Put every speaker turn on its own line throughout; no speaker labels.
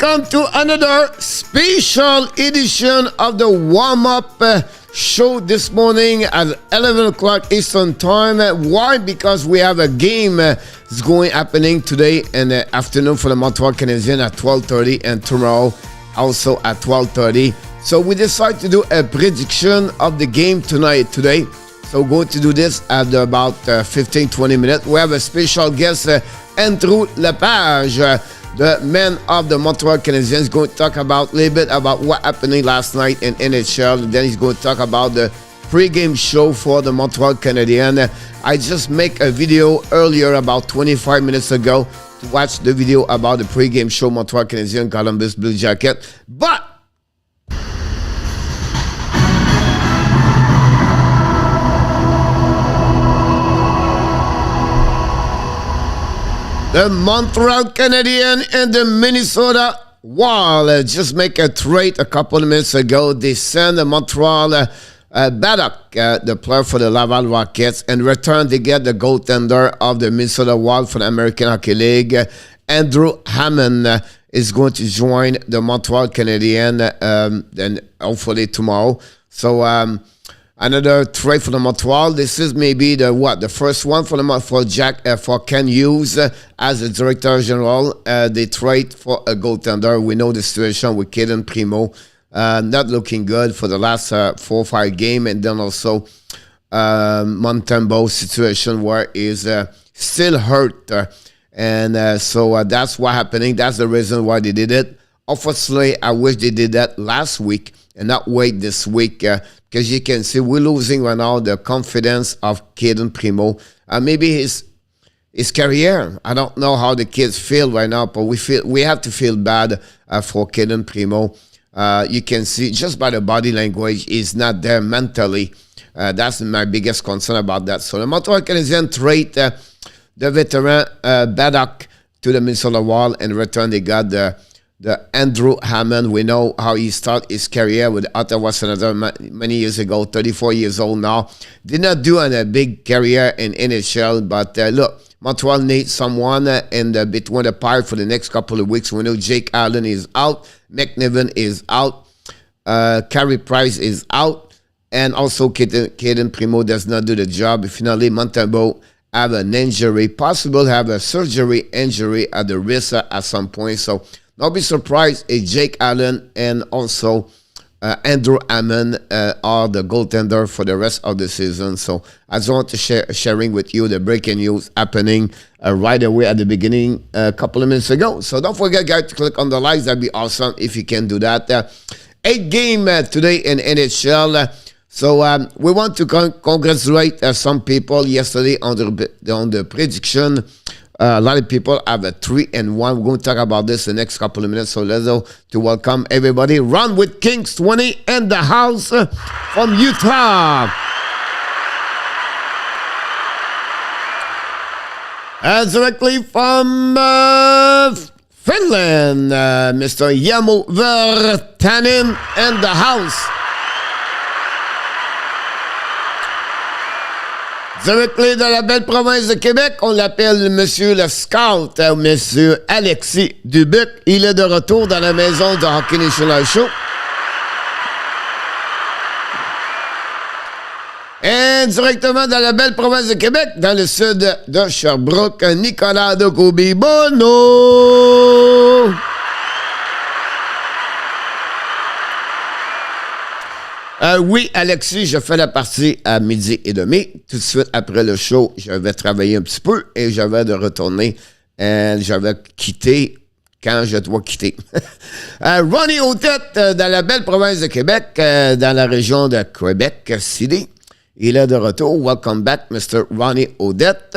welcome to another special edition of the warm-up show this morning at 11 o'clock Eastern Time. Why? Because we have a game that's happening today in the afternoon for the Montreal Canadiens at 12:30 and tomorrow also at 12:30. So we decided to do a prediction of the game today. So we're going to do this at about 15-20 minutes. We have a special guest, Andrew Lepage, the man of the Montreal Canadiens, is going to talk about a little bit about what happened last night in NHL. And then he's going to talk about the pre-game show for the Montreal Canadiens. I just make a video earlier, about 25 minutes ago, to watch the video about the pre-game show Montreal Canadiens Columbus Blue Jacket. But the Montreal Canadiens and the Minnesota Wild just make a trade a couple of minutes ago. They send the Montreal Baddock, the player for the Laval Rockets. In return, they get the goaltender of the Minnesota Wild for the American Hockey League. Andrew Hammond is going to join the Montreal Canadiens then hopefully tomorrow. So another trade for the Montreal. This is maybe the first one for Ken Hughes as the director general. They trade for a goaltender. We know the situation with Caden Primo, not looking good for the last 4 or 5 games, and then also Montembeault situation where he's still hurt, so that's what's happening. That's the reason why they did it. Obviously, I wish they did that last week and not wait this week. Because you can see we're losing right now the confidence of Caden Primo. Maybe his career. I don't know how the kids feel right now, but we have to feel bad for Caden Primo. You can see just by the body language, he's not there mentally. That's my biggest concern about that. So the Montreal Canadiens trade the veteran Baddock to the Minnesota Wild. In return, they got the Andrew Hammond. We know how he started his career with Ottawa Senators many years ago, 34 years old now. Did not do a big career in NHL, but look, Montreal needs someone in between the pipe for the next couple of weeks. We know Jake Allen is out, McNiven is out, Carey Price is out, and also Caden Primo does not do the job. Finally, Montembeault have an injury, possible have a surgery injury at the wrist at some point. So don't be surprised if Jake Allen and also Andrew Hammond are the goaltender for the rest of the season. So I just want to sharing with you the breaking news happening right away at the beginning a couple of minutes ago. So don't forget, guys, to click on the likes. That'd be awesome if you can do that. 8 games today in NHL. So we want to congratulate some people yesterday on the prediction. A lot of people have a 3-1. We're going to talk about this in the next couple of minutes. So let's go to welcome everybody. Run with Kings 20 in the house from Utah. And directly from Finland, Mr. Jamo Virtanen in the house. Directement de la belle province de Québec, on l'appelle Monsieur le Scout, Monsieur Alexis Dubuc. Il est de retour dans la maison de Hockey National Show. Et directement dans la belle province de Québec, dans le sud de Sherbrooke, Nicolas de Kobe-Bono. Oui, Alexis, je fais la partie à 12h30. Tout de suite après le show, je vais travailler un petit peu et je vais retourner. Je vais quitter quand je dois quitter. Ronnie Odette, dans la belle province de Québec, dans la région de Québec City. Il est de retour. Welcome back, Mr. Ronnie Odette.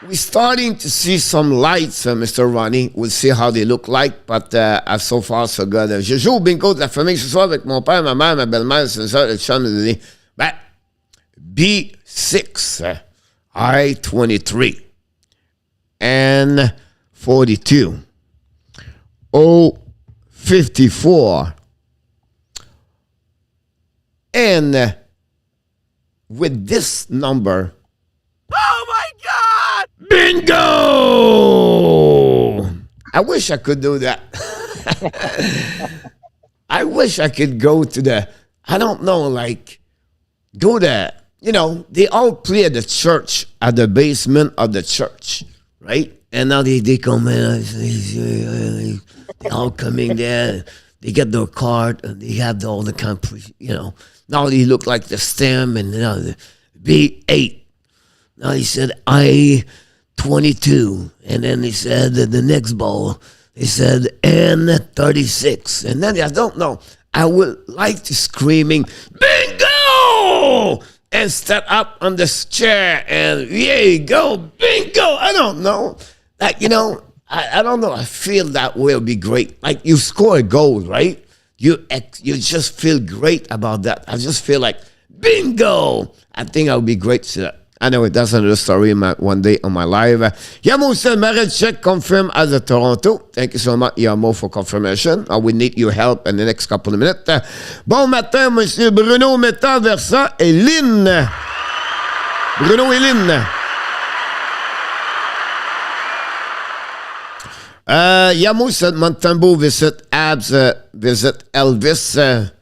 We're starting to see some lights, Mr. Ronnie. We'll see how they look like, but so far, so good. Je joue au bingo de la famille ce soir avec mon père, ma mère, ma belle-mère, c'est ça, le chum de donné. Ben, B6, I-23, N-42, O-54, and with this number, oh my Bingo! I wish I could do that. I wish I could go to the, I don't know, like, go there. You know, they all play at the church, at the basement of the church, right? And now they come in, they all coming there. They get their card, and they have all the country, you know. Now they look like the stem, and the B8. Now he said I-22. And then he said the next ball, he said N-36. And then I don't know. I would like to screaming, bingo! And step up on this chair and, yay, go, bingo! I don't know. Like, you know, I don't know. I feel that will be great. Like, you score a goal, right? You just feel great about that. I just feel like, bingo! I think I would be great to that. Anyway, that's another story one day on my live. Yamo said marriage check confirmed as a Toronto. Thank you so much, Yamo, for confirmation. I will need your help in the next couple of minutes. Bon matin, Monsieur Bruno Meta-Versa et Lynn. Bruno et Lynn. Yamo said Montembeau visit Elvis.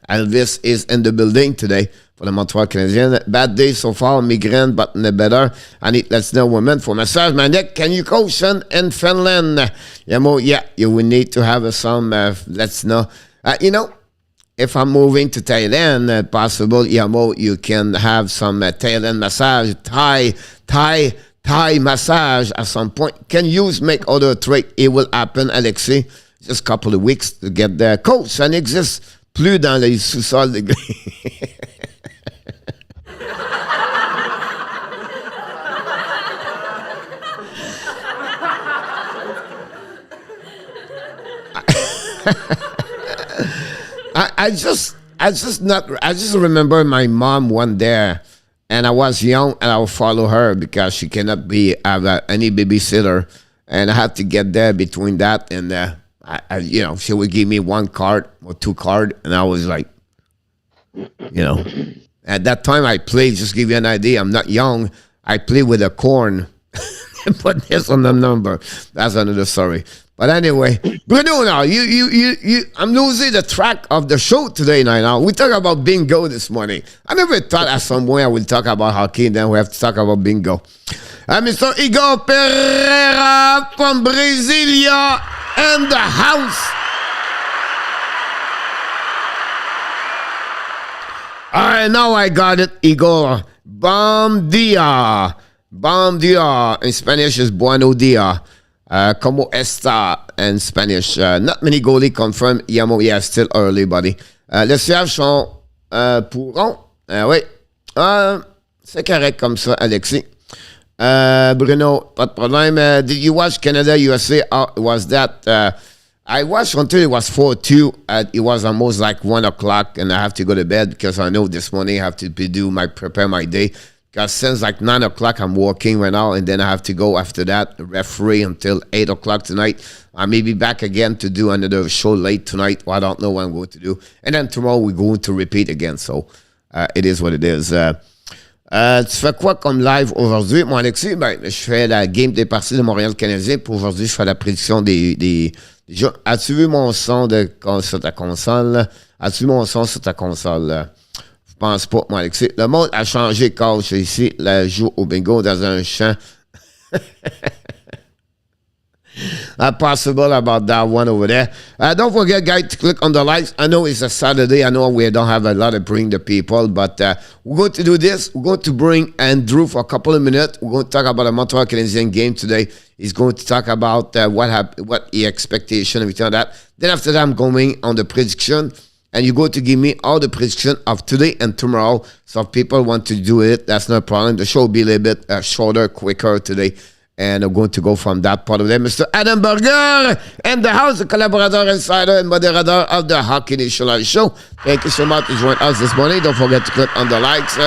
Elvis is in the building today. For the Montreal Canadiens. Bad day so far, migraine, but better. I need let's know women for massage. My neck, can you caution in Finland? Yamo, yeah, you will need to have some, let's know. You know, if I'm moving to Thailand, possible, Yamo, you can have some Thailand massage, Thai massage at some point. Can you make other trade? It will happen, Alexis. Just a couple of weeks to get there. Coach, ça n'existe plus dans les sous-sols de I just remember my mom one day, and I was young, and I would follow her because she cannot have any babysitter, and I had to get there between that and you know, she would give me one card or two card, and I was like, you know, at that time I played. Just to give you an idea, I'm not young. I played with a corn. Put this on the number. That's another story. But anyway, Bruno, now I'm losing the track of the show today. Now we talk about bingo this morning. I never thought at some point I would talk about hockey, and then we have to talk about bingo. Mr. Igor Pereira from Brasilia and the house. All right, now I got it, Igor. Bom dia. Bom dia. In Spanish is bueno dia. Como esta in Spanish. Not many goalie confirmed. Yamo, yeah, still early, buddy. Les sièges sont pourront. Oui. C'est correct comme ça, Alexis. Bruno, pas de problème. Did you watch Canada, USA? Was that... I watched until it was 4-2. It was almost like 1 o'clock, and I have to go to bed because I know this morning I have to prepare my day. Because since like 9 o'clock, I'm working right now, and then I have to go after that, referee until 8 o'clock tonight. I may be back again to do another show late tonight. Well, I don't know what I'm going to do. And then tomorrow, we're going to repeat again. So, it is what it is. Tu fais quoi comme live aujourd'hui? Moi, Alexis, je fais la game des parties de Montréal Canadien. Pour aujourd'hui, je fais la prédiction des jeux. As-tu vu mon son sur ta console? As-tu vu mon son sur ta console? Je pense pas, moi, Alexis. Le monde a changé, coach, ici. La joue au bingo dans un champ. Not possible about that one over there. Don't forget, guys, to click on the likes. I know it's a Saturday. I know we don't have a lot to bring the people, but we're going to do this. We're going to bring Andrew for a couple of minutes. We're going to talk about the Montreal Canadiens game today. He's going to talk about what the expectation, everything like that. Then after that, I'm going on the prediction. And you're going to give me all the prediction of today and tomorrow. So if people want to do it, that's no problem. The show will be a little bit shorter, quicker today. And I'm going to go from that part of them. Mr. Adam Berger and the house, the collaborator, insider, and moderator of the Hockey National Show. Thank you so much for joining us this morning. Don't forget to click on the likes.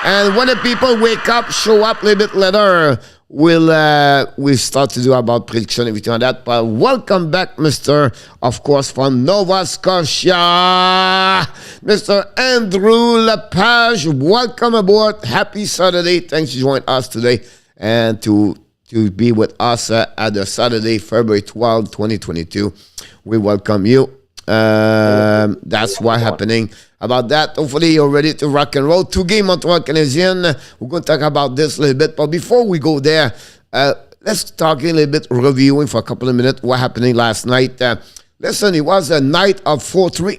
And when the people wake up, show up a little bit later, we'll start to do about prediction, everything like that. But welcome back, Mr. Of course, from Nova Scotia, Mr. Andrew Lepage. Welcome aboard. Happy Saturday. Thanks for joining us today. And to to be with us at the Saturday, February 12, 2022. We welcome you. That's what's happening about that. Hopefully you're ready to rock and roll. 2-game Montreal Canadiens. We're going to talk about this a little bit. But before we go there, let's talk a little bit, reviewing for a couple of minutes what happened last night. Listen, it was a night of 4-3.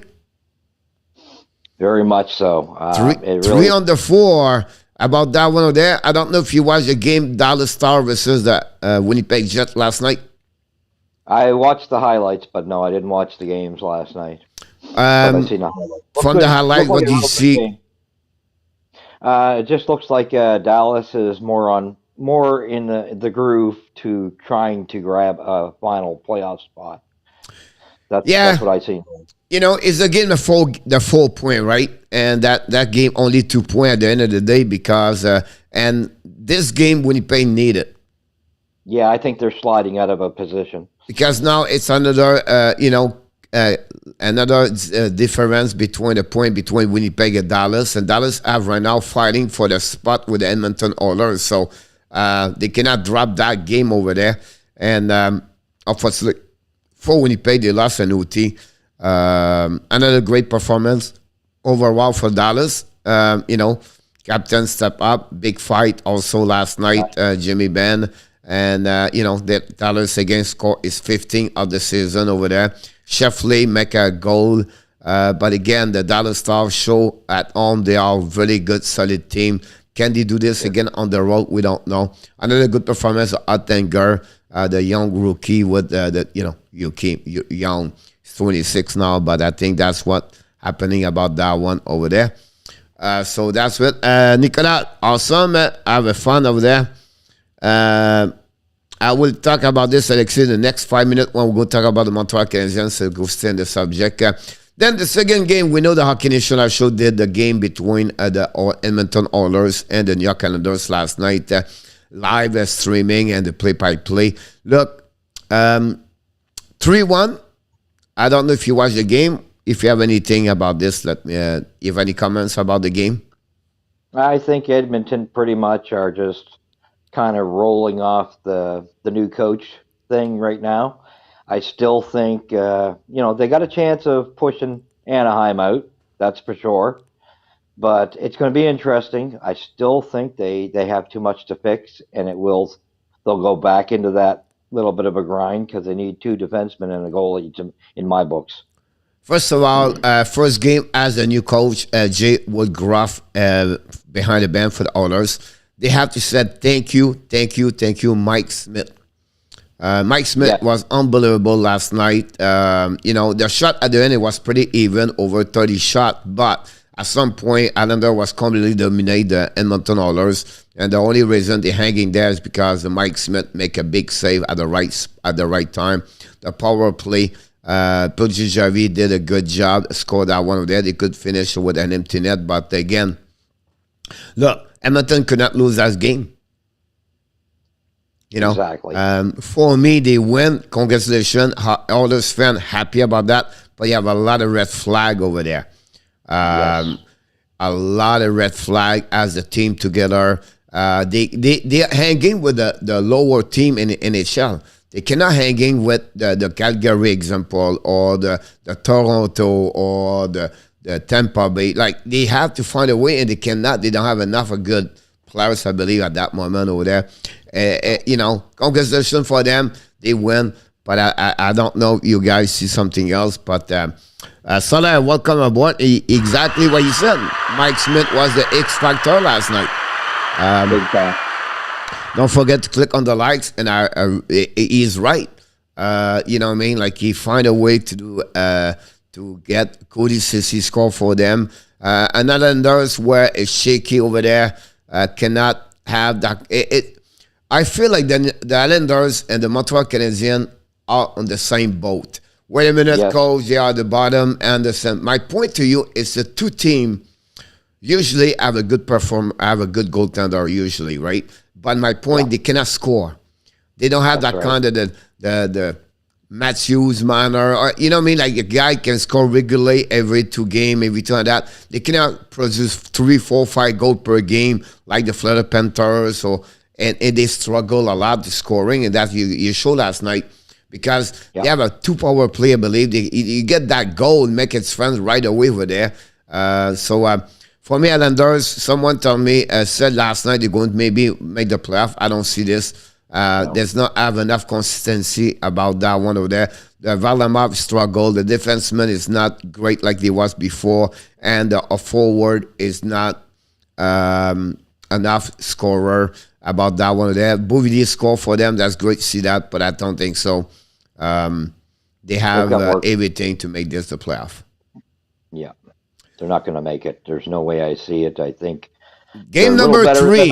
Very much so.
Three on the 4. About that one over there, I don't know if you watched the game Dallas Star versus the Winnipeg Jets last night.
I watched the highlights, but no, I didn't watch the games last night.
From the highlights, what do you see?
It just looks like Dallas is more in the groove to trying to grab a final playoff spot. That's what I see.
You know, it's again the 4 point, right? And that game only 2 points at the end of the day because and this game Winnipeg needed.
Yeah, I think they're sliding out of a position
because now it's another difference between the point between Winnipeg and Dallas have right now fighting for the spot with the Edmonton Oilers, so they cannot drop that game over there. And unfortunately for Winnipeg, they lost an OT. Another great performance overall for Dallas. Captain step up, big fight also last night, Jimmy Benn. And, the Dallas against score is 15 of the season over there. Sheffley make a goal. But again, the Dallas Stars show at home they are a really good, solid team. Can they do this again on the road? We don't know. Another good performance of Ottinger, the young rookie with young. 26 now, but I think that's what happening about that one over there. So that's it. Nicolas, awesome. Have a fun over there. I will talk about this, Alexis, in the next 5 minutes when we go talk about the Montreal Canadiens, so go stay in the subject. Then the second game, we know the Hockey National Show did the game between the Edmonton Oilers and the New York Islanders last night. Live streaming and the play-by-play. Look, 3-1. I don't know if you watched the game. If you have anything about this, let me. You have any comments about the game?
I think Edmonton pretty much are just kind of rolling off the new coach thing right now. I still think they got a chance of pushing Anaheim out. That's for sure. But it's going to be interesting. I still think they have too much to fix, and they'll go back into that little bit of a grind because they need 2 defensemen and a goalie in my books.
First of all, first game as a new coach, Jay Woodruff behind the bench for the Oilers. They have to say thank you, Mike Smith. Mike Smith was unbelievable last night. The shot at the end, it was pretty even, over 30 shots, but at some point, Islander was completely dominated the Edmonton Oilers, and the only reason they're hanging there is because Mike Smith make a big save at the right time. The power play, Puljujarvi did a good job, scored that one over there. They could finish with an empty net, but again, look, Edmonton could not lose that game.
Exactly.
For me, they win. Congratulations, Oilers fans happy about that, but you have a lot of red flag over there. A lot of red flag as a team together. They hanging with the lower team in the NHL. They cannot hanging with the Calgary example or the Toronto or the Tampa Bay. Like they have to find a way, and they cannot. They don't have enough of good players, I believe, at that moment over there. Congratulations for them. They win, but I don't know if you guys see something else, but. Salah, welcome aboard. Exactly what you said. Mike Smith was the X factor last night.
Big time.
Don't forget to click on the likes, and he's right. You know what I mean? Like he find a way to get Cody Ceci score for them. Another Islanders where it's shaky over there. Cannot have that. I feel like the Islanders and the Montreal Canadiens are on the same boat. Wait a minute, Coach. They are at the bottom. Anderson. My point to you is the 2 teams usually have a good have a good goaltender usually, right? But my point, they cannot score. They don't have that kind of the Matthews manner, or you know what I mean? Like a guy can score regularly every 2 games, every 2 like that. They cannot produce 3, 4, 5 goals per game like the Florida Panthers or and they struggle a lot to scoring, and that you showed last night because they have a 2-power play, I believe. You get that goal and make it friends right away over there. For me, Islanders, someone told me, said last night they're going to maybe make the playoff. I don't see this. There's not have enough consistency about that one over there. The Varlamov struggle. The defenseman is not great like he was before, and a forward is not enough scorer about that one over there. Bouvier score for them. That's great to see that, but I don't think so. They have everything to make this the playoff.
Yeah. They're not going to make it. There's no way I see it. I think
game number 3.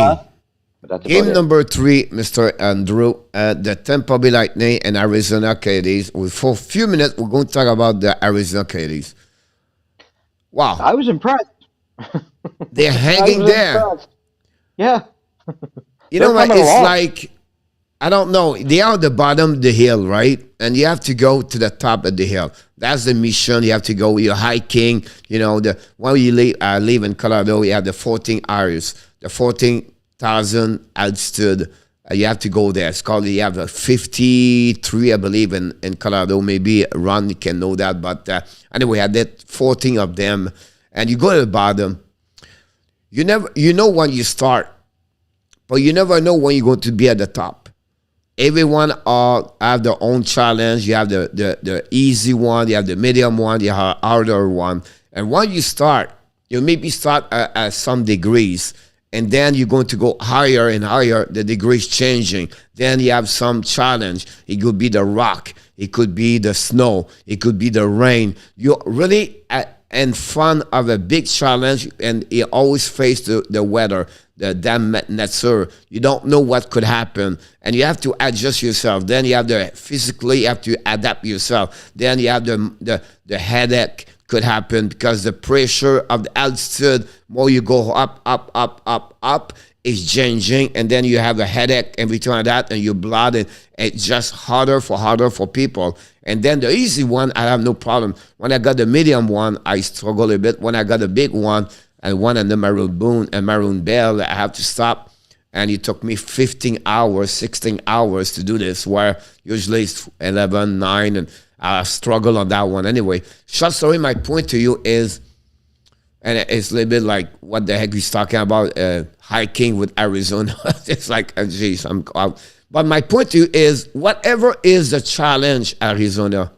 Game number 3, Mr. Andrew, the Tampa Bay Lightning and Arizona Coyotes. For a few minutes, we're going to talk about the Arizona Coyotes. Wow.
I was impressed.
They're hanging there. Impressed.
Yeah.
You know what? It's like, I don't know. They are at the bottom of the hill, right? And you have to go to the top of the hill. That's the mission. You have to go. You're hiking. You know, when you live in Colorado, you have the 14 hours, the 14,000 altitude. You have to go there. It's called, you have a 53, I believe, in Colorado. Maybe Ron can know that. But anyway, I did 14 of them. And you go to the bottom. You know when you start, but you never know when you're going to be at the top. Everyone have their own challenge. You have the easy one, you have the medium one, you have the harder one. And when you start, you maybe start at some degrees, and then you're going to go higher and higher, the degrees changing. Then you have some challenge. It could be the rock, it could be the snow, it could be the rain. You're really in front of a big challenge, and you always face the weather. The damn nature. You don't know what could happen, and you have to adjust yourself. Then you have physically, you have to adapt yourself. Then you have the headache could happen because the pressure of the altitude, more you go up, is changing, and then you have a headache every time like that, and your blood, and it's just harder for people. And then the easy one, I have no problem. When I got the medium one, I struggle a bit. When I got the big one, and one in the Maroon Bell, I have to stop. And it took me 15 hours, 16 hours to do this, where usually it's 11, 9, and I struggle on that one. Anyway, short story, my point to you is, and it's a little bit like what the heck he's talking about, hiking with Arizona. It's like, geez, I'm out. But my point to you is, whatever is the challenge, Arizona,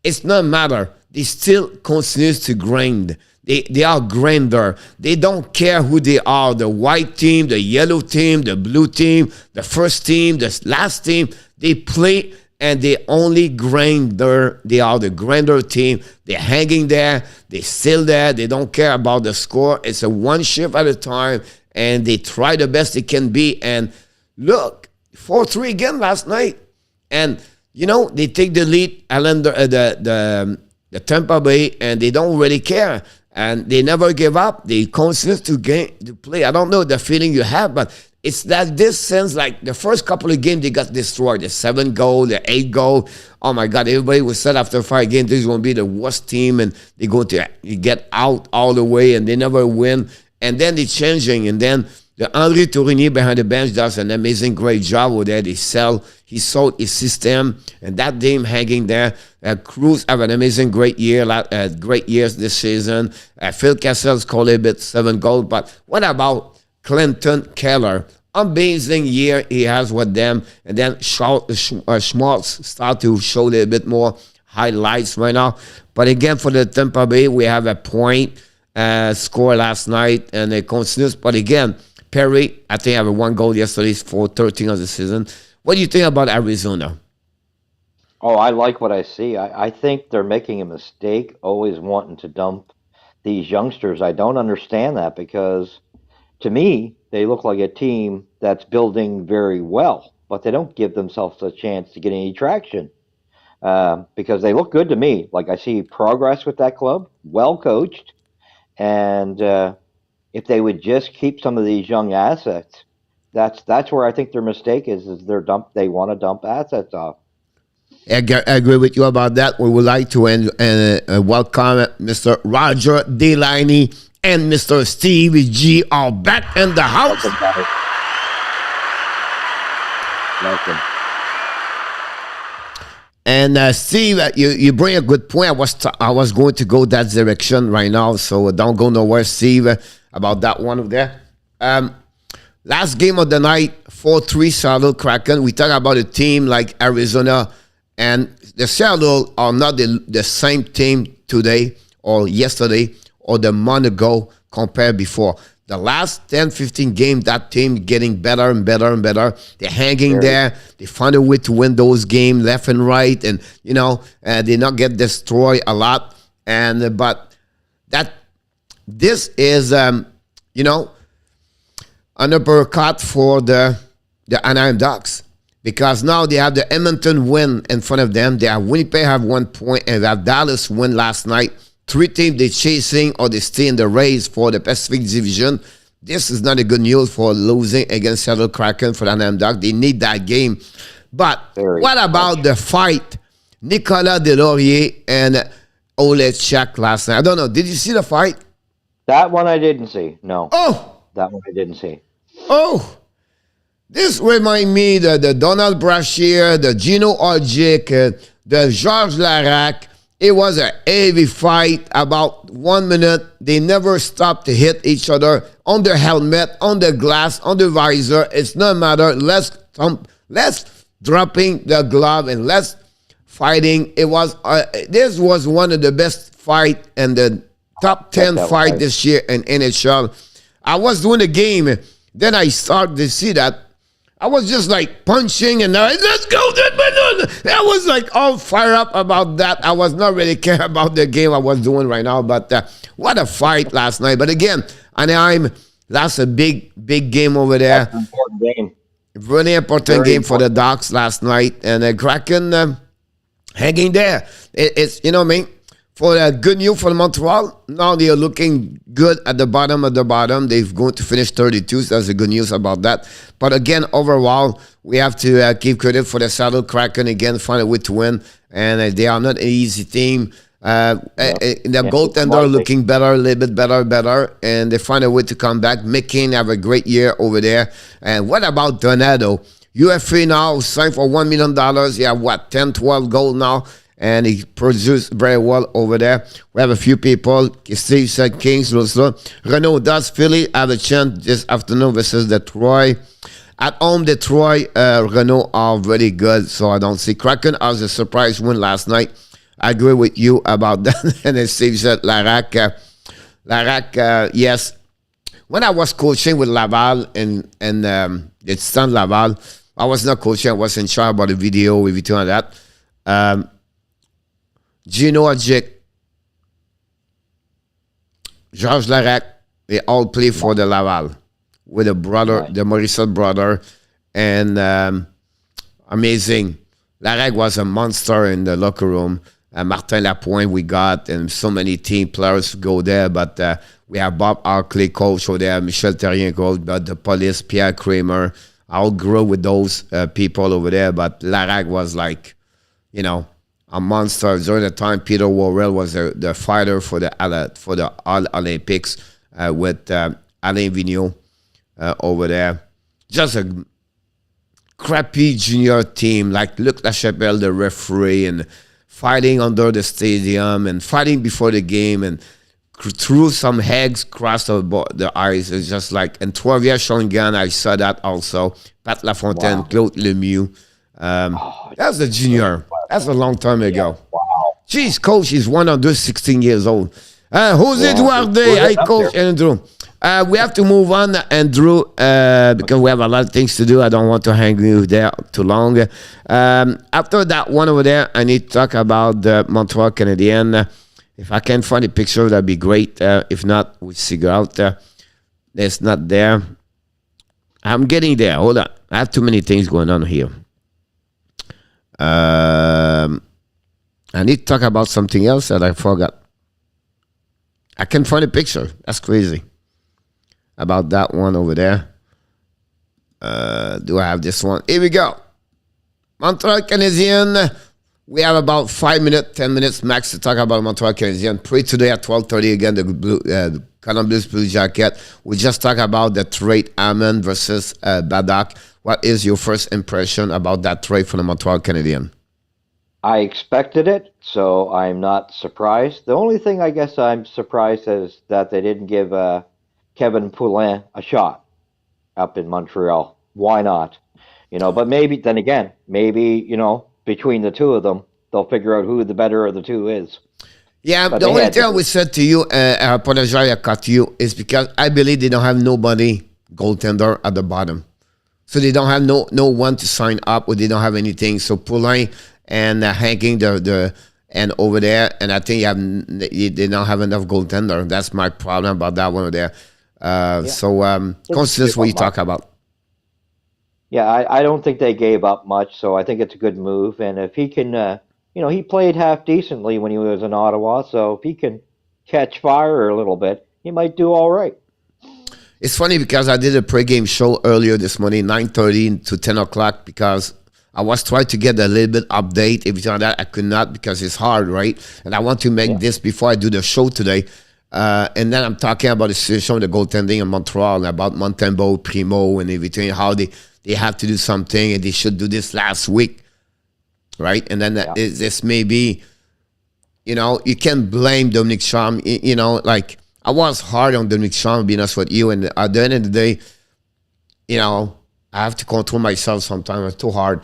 it's not matter. They still continue to grind. They are grinder. They don't care who they are, the white team, the yellow team, the blue team, the first team, the last team. They play, and they only grinder. They are the grinder team. They're hanging there. They're still there. They don't care about the score. It's a one shift at a time, and they try the best they can be. And look, 4-3 again last night. And, you know, they take the lead, the Tampa Bay, and they don't really care. And they never give up. They continue to play. I don't know the feeling you have, but it's that this sense, like the first couple of games, they got destroyed. The 7 goal, the 8 goal. Oh, my God. Everybody was said after 5 games, this is going to be the worst team, and they're going to get out all the way, and they never win. And then they're changing. And then the André Tourigny behind the bench does an amazing, great job over there. He sold his system, and that team hanging there. Cruz have an amazing, great years this season. Phil Kessel scored a bit, 7 goals. But what about Clinton Keller? Amazing year he has with them. And then Schmaltz start to show a bit more highlights right now. But again, for the Tampa Bay, we have a point score last night, and it continues. But again, Perry, I think, have a 1 goal yesterday for 13 of the season. What do you think about Arizona?
Oh, I like what I see. I think they're making a mistake always wanting to dump these youngsters. I don't understand that, because to me, they look like a team that's building very well, but they don't give themselves a chance to get any traction because they look good to me. Like, I see progress with that club, well coached, and if they would just keep some of these young assets, that's where I think their mistake is they want to dump assets off.
I agree with you about that. We would like to welcome Mr. Roger Delaney and Mr. Steve G are back in the house.
Welcome.
And Steve, you bring a good point. I was going to go that direction right now, so don't go nowhere, Steve, about that one over there. Last game of the night, 4-3 Seattle Kraken. We talk about a team like Arizona, and the Seattle are not the same team today or yesterday or the month ago compared before. The last 10, 15 games, that team getting better and better and better. They're hanging there. They find a way to win those games left and right, and they not get destroyed a lot. And but this is an uppercut for the Anaheim Ducks, because now they have the Edmonton win in front of them. They have Winnipeg have 1 point, and they have Dallas win last night. 3 teams they're chasing or they stay in the race for the Pacific Division. This is not a good news for losing against Seattle Kraken for the Anaheim Ducks. They need that game. But what about the fight? Nicolas Deslauriers and Olechek last night. I don't know. Did you see the fight?
That one I didn't see. No.
Oh!
That one I didn't see.
Oh! This reminds me of the Donald Brashear, the Gino Odjick, the Georges Larac. It was a heavy fight, about 1 minute. They never stopped to hit each other on the helmet, on the glass, on the visor. It's no matter. Less dropping the glove and less fighting. It was this was one of the best fight and the top 10 fight this year in NHL. I was doing the game, then I started to see that. I was just like punching and let's go. I was like all fired up about that. I was not really care about the game I was doing right now, but what a fight last night. But again, Anaheim, that's a big game over there.
That's an important game.
Really important game for the Ducks last night. And Kraken hanging there. It's, you know what I mean? For good news for Montreal, now they are looking good at the bottom of the bottom. They're going to finish 32, so that's the good news about that. But again, overall, we have to give credit for the Seattle Kraken again, find a way to win. And they are not an easy team. The goaltender looking better, a little bit better. And they find a way to come back. McCain have a great year over there. And what about Donato? UFA now signed for $1 million. He have 10, 12 goals now. And he produced very well over there. We have a few people. Steve said Kings, Renault does Philly have a chance this afternoon versus Detroit. At home, Detroit, Renault are very good, so I don't see. Kraken has a surprise win last night. I agree with you about that. And as Steve said, Larac, yes. When I was coaching with Laval and it's Stan Laval, I was not coaching. I was in charge about the video, everything like that. Gino Odjick, Georges Larac, they all play for the Laval with the brother, the Morissette brother, and amazing. Larac was a monster in the locker room. Martin Lapointe we got, and so many team players go there, but we have Bob Arkley coach over there, Michel Terrien coach, but the police, Pierre Kramer. I all grew with those people over there, but Larac was like, a monster. During the time, Peter Worrell was the fighter for the All Olympics with Alain Vigneault over there. Just a crappy junior team, like Luc Lachapelle, the referee, and fighting under the stadium and fighting before the game and threw some eggs across the ice. It's just like, and Trovier Shongan, I saw that also. Pat Lafontaine, Claude Lemieux. That's the junior. That's a long time ago. Wow. Jeez, coach is 116 years old. Jose Duarte, I coach Andrew. We have to move on, Andrew, because we have a lot of things to do. I don't want to hang you there too long. After that one over there, I need to talk about the Montreal Canadiens. If I can find a picture, that'd be great. If not, we'll figure out. It's not there. I'm getting there. Hold on. I have too many things going on here. I need to talk about something else that I forgot. I can find a picture. That's crazy. About that one over there. Do I have this one? Here we go. Montreal Canadiens. We have about 5 minutes, 10 minutes max to talk about Montreal Canadiens. Pray today at 12:30 again, the Columbus Blue Jacket. We just talked about the trade Hammond versus Badak. what is your first impression about that trade for the Montreal Canadiens?
I expected it, so I'm not surprised. The only thing I guess I'm surprised is that they didn't give Kevin Poulin a shot up in Montreal. Why not? But maybe then again, maybe between the two of them, they'll figure out who the better of the two is.
Yeah,
But
the
they
only
had
thing I
to.
would say to you, I apologize, I cut you, is because I believe they don't have nobody goaltender at the bottom. So they don't have no one to sign up, or they don't have anything. So Poulin and hanging the and over there, and I think they don't have enough goaltender. That's my problem about that one over there.
Yeah.
So consider what you talk about.
Yeah, I don't think they gave up much, so I think it's a good move. And if he can, he played half decently when he was in Ottawa, so if he can catch fire a little bit, he might do all right.
It's funny because I did a pregame show earlier this morning, 9:30 to 10 o'clock, because I was trying to get a little bit update. Everything like that, I could not because it's hard, right? And I want to make this before I do the show today. And then I'm talking about the situation of the goaltending in Montreal, and about Montembeault, Primo, and everything, how they have to do something, and they should do this last week, right? And then this may be, you can blame Dominic Schramm, like, I was hard on Dominic Schramm, being honest with you, and at the end of the day, I have to control myself sometimes. It's too hard,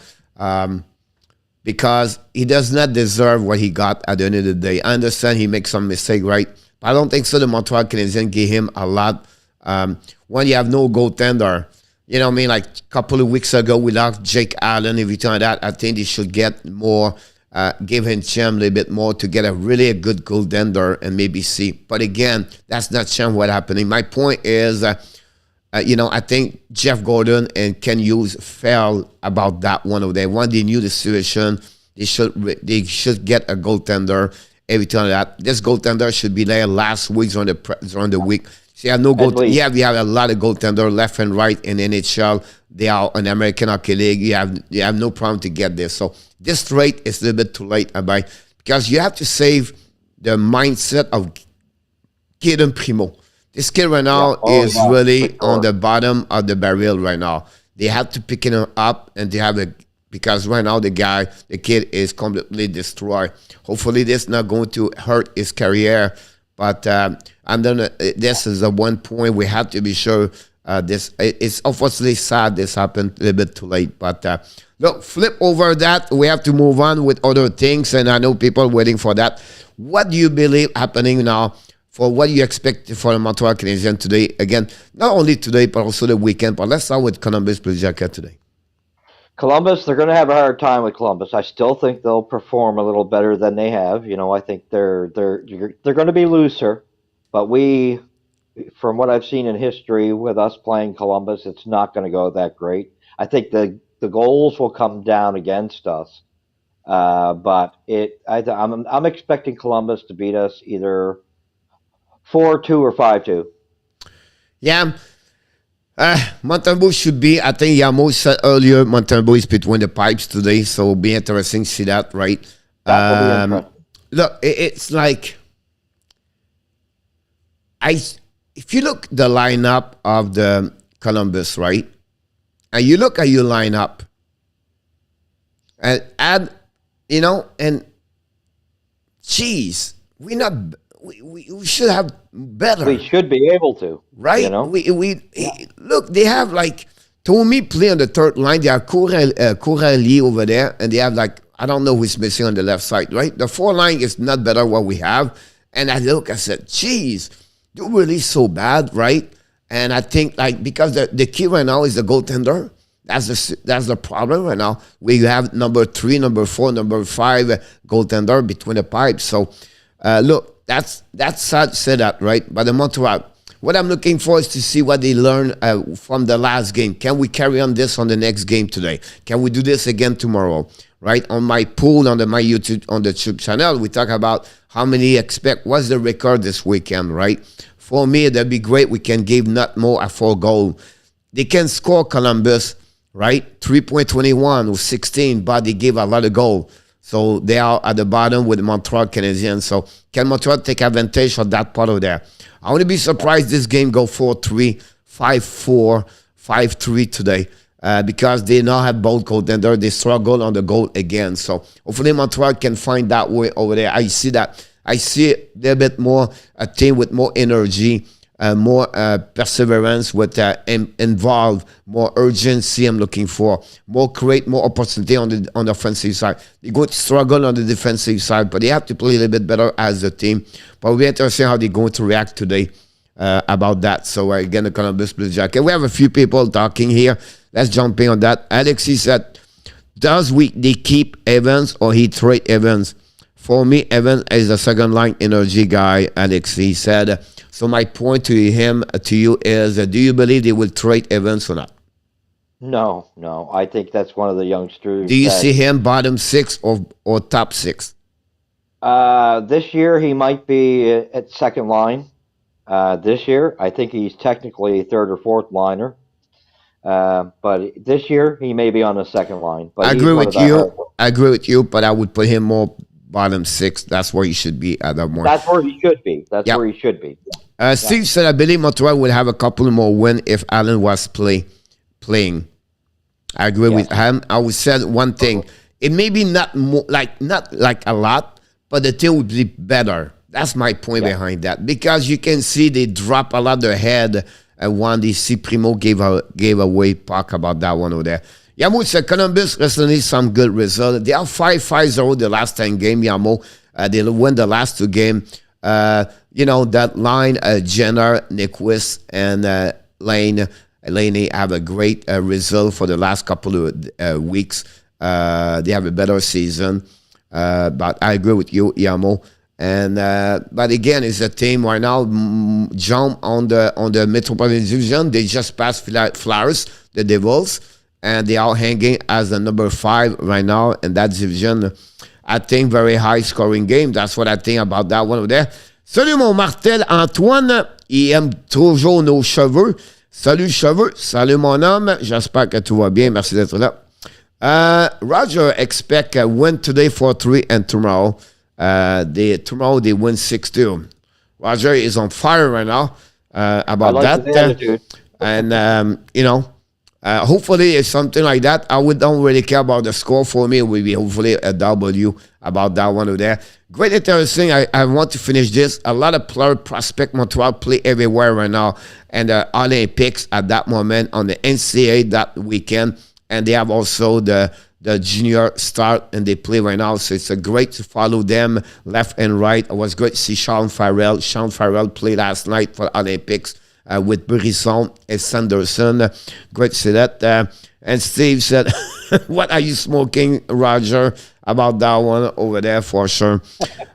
because he does not deserve what he got at the end of the day. I understand he makes some mistake, right? But I don't think so. The Montreal Canadiens gave him a lot. When you have no goaltender, you know what I mean? Like a couple of weeks ago, we lost Jake Allen, everything like that. I think they should get more, give him a little bit more to get a really good goaltender and maybe see. But again, that's not what's happening. My point is, I think Jeff Gordon and Ken Hughes fell about that one over there. When they knew the situation, they should get a goaltender. Everything like that. This goaltender should be there last week during the week. So you have no goal. Yeah, we have a lot of goaltender left and right in NHL. They are an American Hockey League. You have no problem to get this. So this trade is a little bit too late, because you have to save the mindset of Kaden Primo. This kid right now is really on the bottom of the barrel right now. They have to pick him up, and they have because right now the kid is completely destroyed. Hopefully this is not going to hurt his career, but this is the one point we have to be sure. It's obviously sad this happened a little bit too late, but look, flip over that. We have to move on with other things, and I know people are waiting for that. What do you believe happening now? For what you expect for the Montreal Canadiens today? Again, not only today, but also the weekend. But let's start with Columbus Blue Jackets today.
Columbus, they're going to have a hard time with Columbus. I still think they'll perform a little better than they have. I think they're going to be looser, but from what I've seen in history with us playing Columbus, it's not going to go that great. I think the goals will come down against us, but I'm expecting Columbus to beat us either 4-2 or 5-2.
Yeah. Montembeault should be, I think Yamo said earlier, Montembeault is between the pipes today, so it'll be interesting to see that, right?
That will be interesting.
Look, it's like, if you look the lineup of the Columbus, right? And you look at your lineup, and add, and geez, we should have better.
We should be able to,
right? Look. They have like Tommy play on the third line. They have Corelli over there, and they have I don't know who's missing on the left side, right? The four line is not better what we have, and I said, geez, they're really so bad, right? And I think because the key right now is the goaltender. That's the problem right now. We have number 3, number 4, number 5 goaltender between the pipes. So look. That's sad to say that, right? But the Montreal, what I'm looking for is to see what they learn from the last game. Can we carry on this on the next game today? Can we do this again tomorrow, right? On my pool, on my YouTube, on the YouTube channel, we talk about how many expect, what's the record this weekend, right? For me, that'd be great. We can give not more at 4 goals. They can score Columbus, right? 3.21 or 16, but they gave a lot of goals. So they are at the bottom with Montreal Canadiens. So can Montreal take advantage of that part of there? I wouldn't be surprised this game go 4-3, 5-4, 5-3 today. because they now have both goaltender. They struggle on the goal again. So hopefully Montreal can find that way over there. I see that. I see a little bit more a team with more energy, more perseverance, with involved, more urgency. I'm looking for create more opportunity on the offensive side. They're going to struggle on the defensive side, but they have to play a little bit better as a team. But we'll be interested how they're going to react today about that. So again, the Columbus Blue Jacket. We have a few people talking here. Let's jump in on that. Alexis said, does they keep Evans or he trade Evans? For me, Evans is a second line energy guy, Alexis said. So my point to you is, do you believe they will trade Evans or not?
No. I think that's one of the youngsters.
Do you see him bottom 6 or top 6?
This year he might be at second line. This year, I think he's technically third or fourth liner. But this year, he may be on the second line. But
I agree with you, but I would put him more bottom 6. That's where he should be at that point.
That's where he should be. Where he should be.
Steve said, I believe Montreal would have a couple more wins if Allen was playing. I agree with him. I would say one thing. It may be not like a lot, but the team would be better. That's my point behind that. Because you can see they drop a lot of their head when the C Primo gave away puck about that one over there. Yamo said Columbus recently some good result. They are 5-5-0 the last 10 game, Yamo. They won the last 2 games. That line, Jenner, Nyquist, and Laney have a great result for the last couple of weeks. They have a better season. But I agree with you, Yamo. And but again, it's a team right now jump on the Metropolitan Division. They just passed Flyers, the Devils, and they are hanging as the number 5 right now in that division. I think very high scoring game. That's what I think about that one over there. Salut mon Martel Antoine, il aime toujours nos cheveux. Salut cheveux, salut mon homme. J'espère que tout va bien. Merci d'être là. Roger expect a win today 4-3 and tomorrow. Tomorrow they win 6-2. Roger is on fire right now about that. And hopefully it's something like that. I don't really care about the score. For me, it will be hopefully a W about that one over there. Great interesting. I want to finish this. A lot of player prospect Montreal play everywhere right now. And the Olympics at that moment on the NCAA that weekend. And they have also the junior start and they play right now. So it's great to follow them left and right. It was great to see Sean Farrell. Sean Farrell played last night for Olympics with Brisson and Sanderson. Great to see that. And Steve said, what are you smoking, Roger? About that one over there for sure.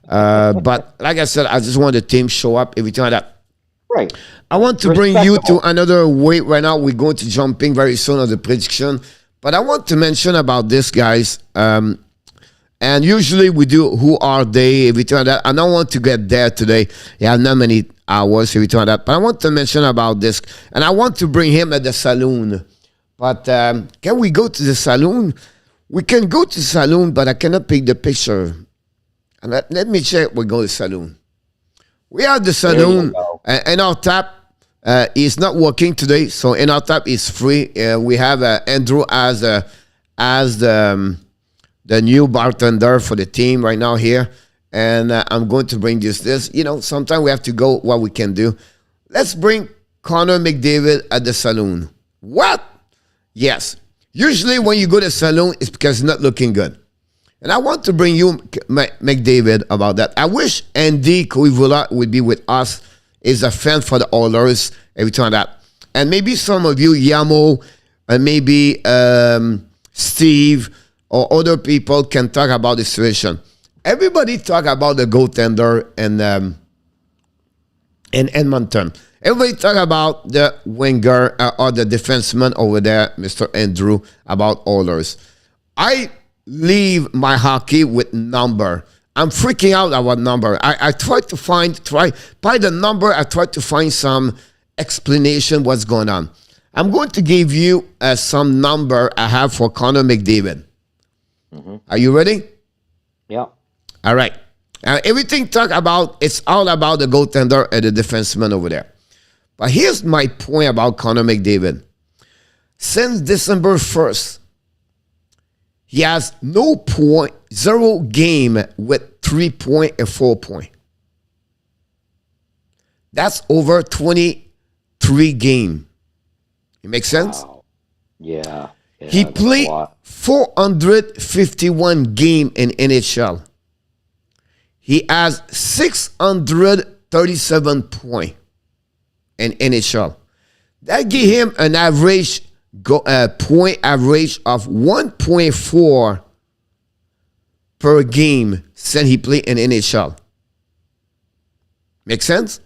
But like I said, I just want the team show up every time that.
Right.
I want to bring you to another way right now. We're going to jump in very soon on the prediction. But I want to mention about this, guys. And usually we do who are they, everything like that. I don't want to get there today. Yeah, not many hours, everything like that. But I want to mention about this. And I want to bring him at the saloon. But can we go to the saloon? We can go to the saloon, but I cannot pick the picture. And let me check. We go to the saloon. We are at the saloon. And our tap is not working today, so in our tap is free. We have Andrew as the new bartender for the team right now here, and I'm going to bring this. Sometimes we have to go what we can do. Let's bring Connor McDavid at the saloon. What? Yes. Usually when you go to the saloon, it's because it's not looking good. And I want to bring you McDavid about that. I wish Andy Koivula would be with us. Is a fan for the Oilers every time that. And maybe some of you, Yamo, and maybe Steve or other people can talk about the situation. Everybody talk about the goaltender in Edmonton. Everybody talk about the winger or the defenseman over there, Mr. Andrew, about Oilers. I leave my hockey with number. I'm freaking out about number. I tried to by the number, I tried to find some explanation what's going on. I'm going to give you some number I have for Connor McDavid. Mm-hmm. Are you ready?
Yeah.
All right. Everything it's all about the goaltender and the defenseman over there. But here's my point about Connor McDavid. Since December 1st, he has no point, 0 game with 3 point and 4 point. That's over 23 game. It makes sense?
Wow. Yeah.
He played 451 game in NHL. He has 637 point in NHL. That give him an average point average of 1.4 per game since he played in NHL. Make sense?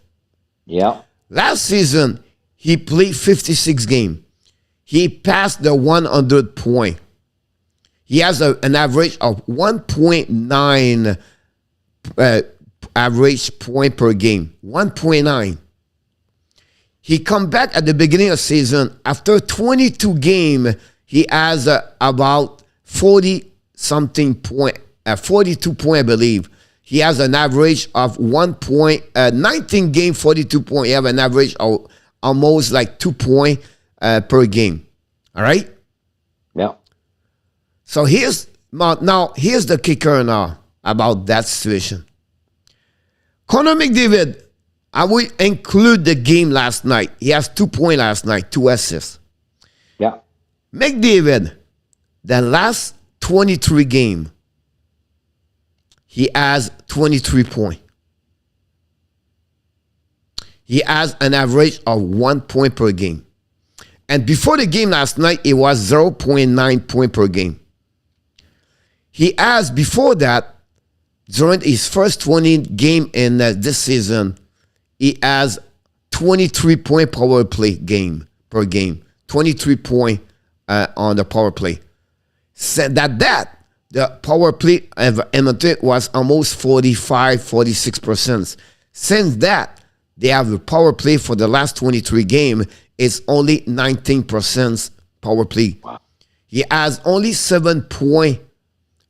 Yeah.
Last season, he played 56 games. He passed the 100 point. He has an average of 1.9 average point per game. 1.9. He come back at the beginning of the season. After 22 games, he has about 40-something point, 42 point, I believe. He has an average of 19 game, 42 point. He have an average of almost like 2 point per game. All right?
Yeah.
So here's the kicker now about that situation. Connor McDavid, I will include the game last night. He has 2 points last night, 2 assists.
Yeah.
McDavid, the last 23 game, he has 23 points. He has an average of 1 point per game. And before the game last night, it was 0.9 point per game. He has, before that, during his first 20 game in this season, he has 23 point power play game per game. 23 point on the power play. Said that the power play of Edmonton was almost 46%. Since that, they have a power play for the last 23 game. It's only 19% power play.
Wow.
He has only 7 points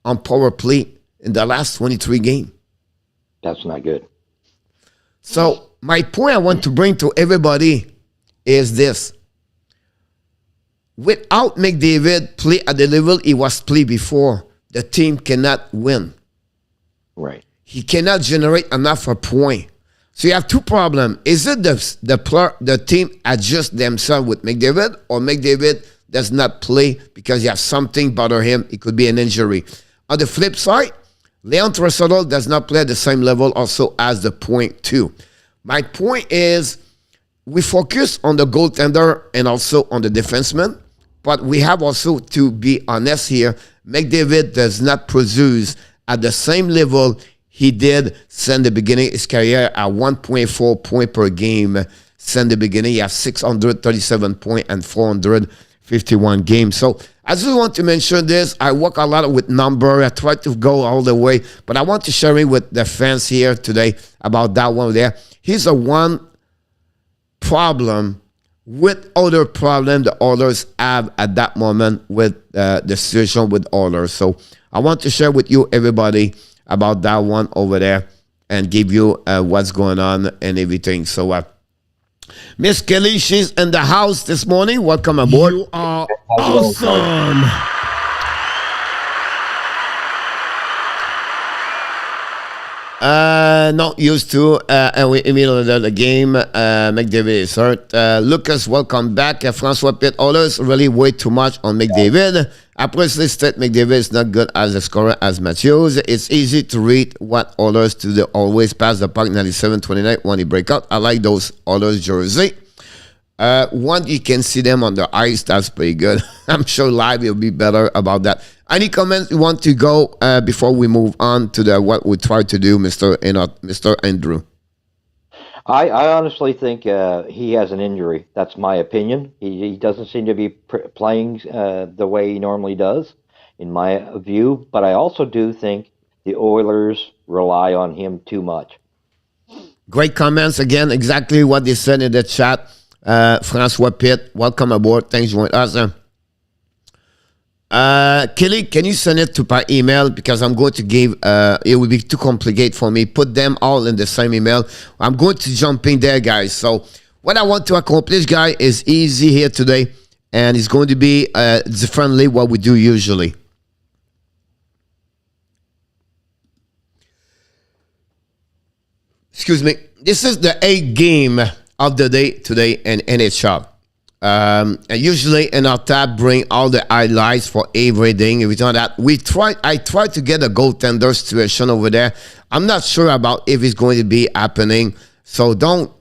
on power play in the last 23 games.
That's not good.
So my point I want to bring to everybody is this. Without McDavid play at the level he was played before, the team cannot win.
Right.
He cannot generate enough a point. So you have 2 problems. Is it the team adjust themselves with McDavid, or McDavid does not play because you have something bother him? It could be an injury. On the flip side, Leon Draisaitl does not play at the same level also as the point 2. My point is we focus on the goaltender and also on the defenseman, but we have also to be honest here. McDavid does not produce at the same level he did since the beginning of his career at 1.4 point per game. Since the beginning, he has 637 points and 451 games. So I just want to mention this. I work a lot with number. I try to go all the way, but I want to share it with the fans here today about that one there. Here's a one problem with other problem the Oilers have at that moment with the situation with Oilers. So I want to share with you, everybody, about that one over there and give you what's going on and everything. So Miss Kelly, she's in the house this morning. Welcome aboard.
You are awesome.
Not used to. And we immediately the game. McDavid is hurt. Lucas, welcome back. François Pitt, Oilers really way too much on McDavid. Après listed, McDavid is not good as a scorer as Matthews. It's easy to read what Oilers to the always pass the puck 97-29 when he break out. I like those Oilers jersey. One, you can see them on the ice. That's pretty good. I'm sure live will be better about that. Any comments you want to go before we move on to the what we try to do, Mr. Andrew?
I honestly think he has an injury. That's my opinion. He doesn't seem to be playing the way he normally does, in my view. But I also do think the Oilers rely on him too much.
Great comments. Again, exactly what they said in the chat. François Pitt, welcome aboard. Thanks for joining us. Kelly, can you send it to my email? Because I'm going to give, it would be too complicated for me. Put them all in the same email. I'm going to jump in there, guys. So what I want to accomplish, guys, is easy here today. and it's going to be differently what we do usually. Excuse me. This is the 8th game of the day today in NHL. And usually in our tab, bring all the highlights for everything. Every time that I tried to get a goaltender situation over there. I'm not sure about if it's going to be happening. So don't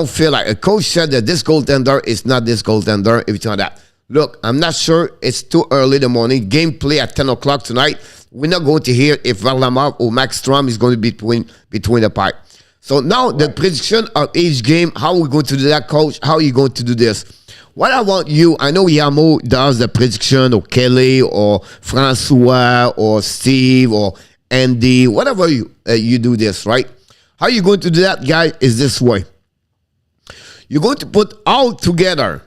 feel like a coach said that this goaltender is not this goaltender. Every time that, look, I'm not sure. It's too early in the morning. Game play at 10 o'clock tonight. We're not going to hear if Varlamov or Max Strom is going to be between the pipe. So now the prediction of each game, how are we going to do that, coach? How are you going to do this? What I want you, I know Yamo does the prediction, or Kelly, or Francois, or Steve, or Andy, whatever you do this, right? How you going to do that, guys, is this way. You're going to put all together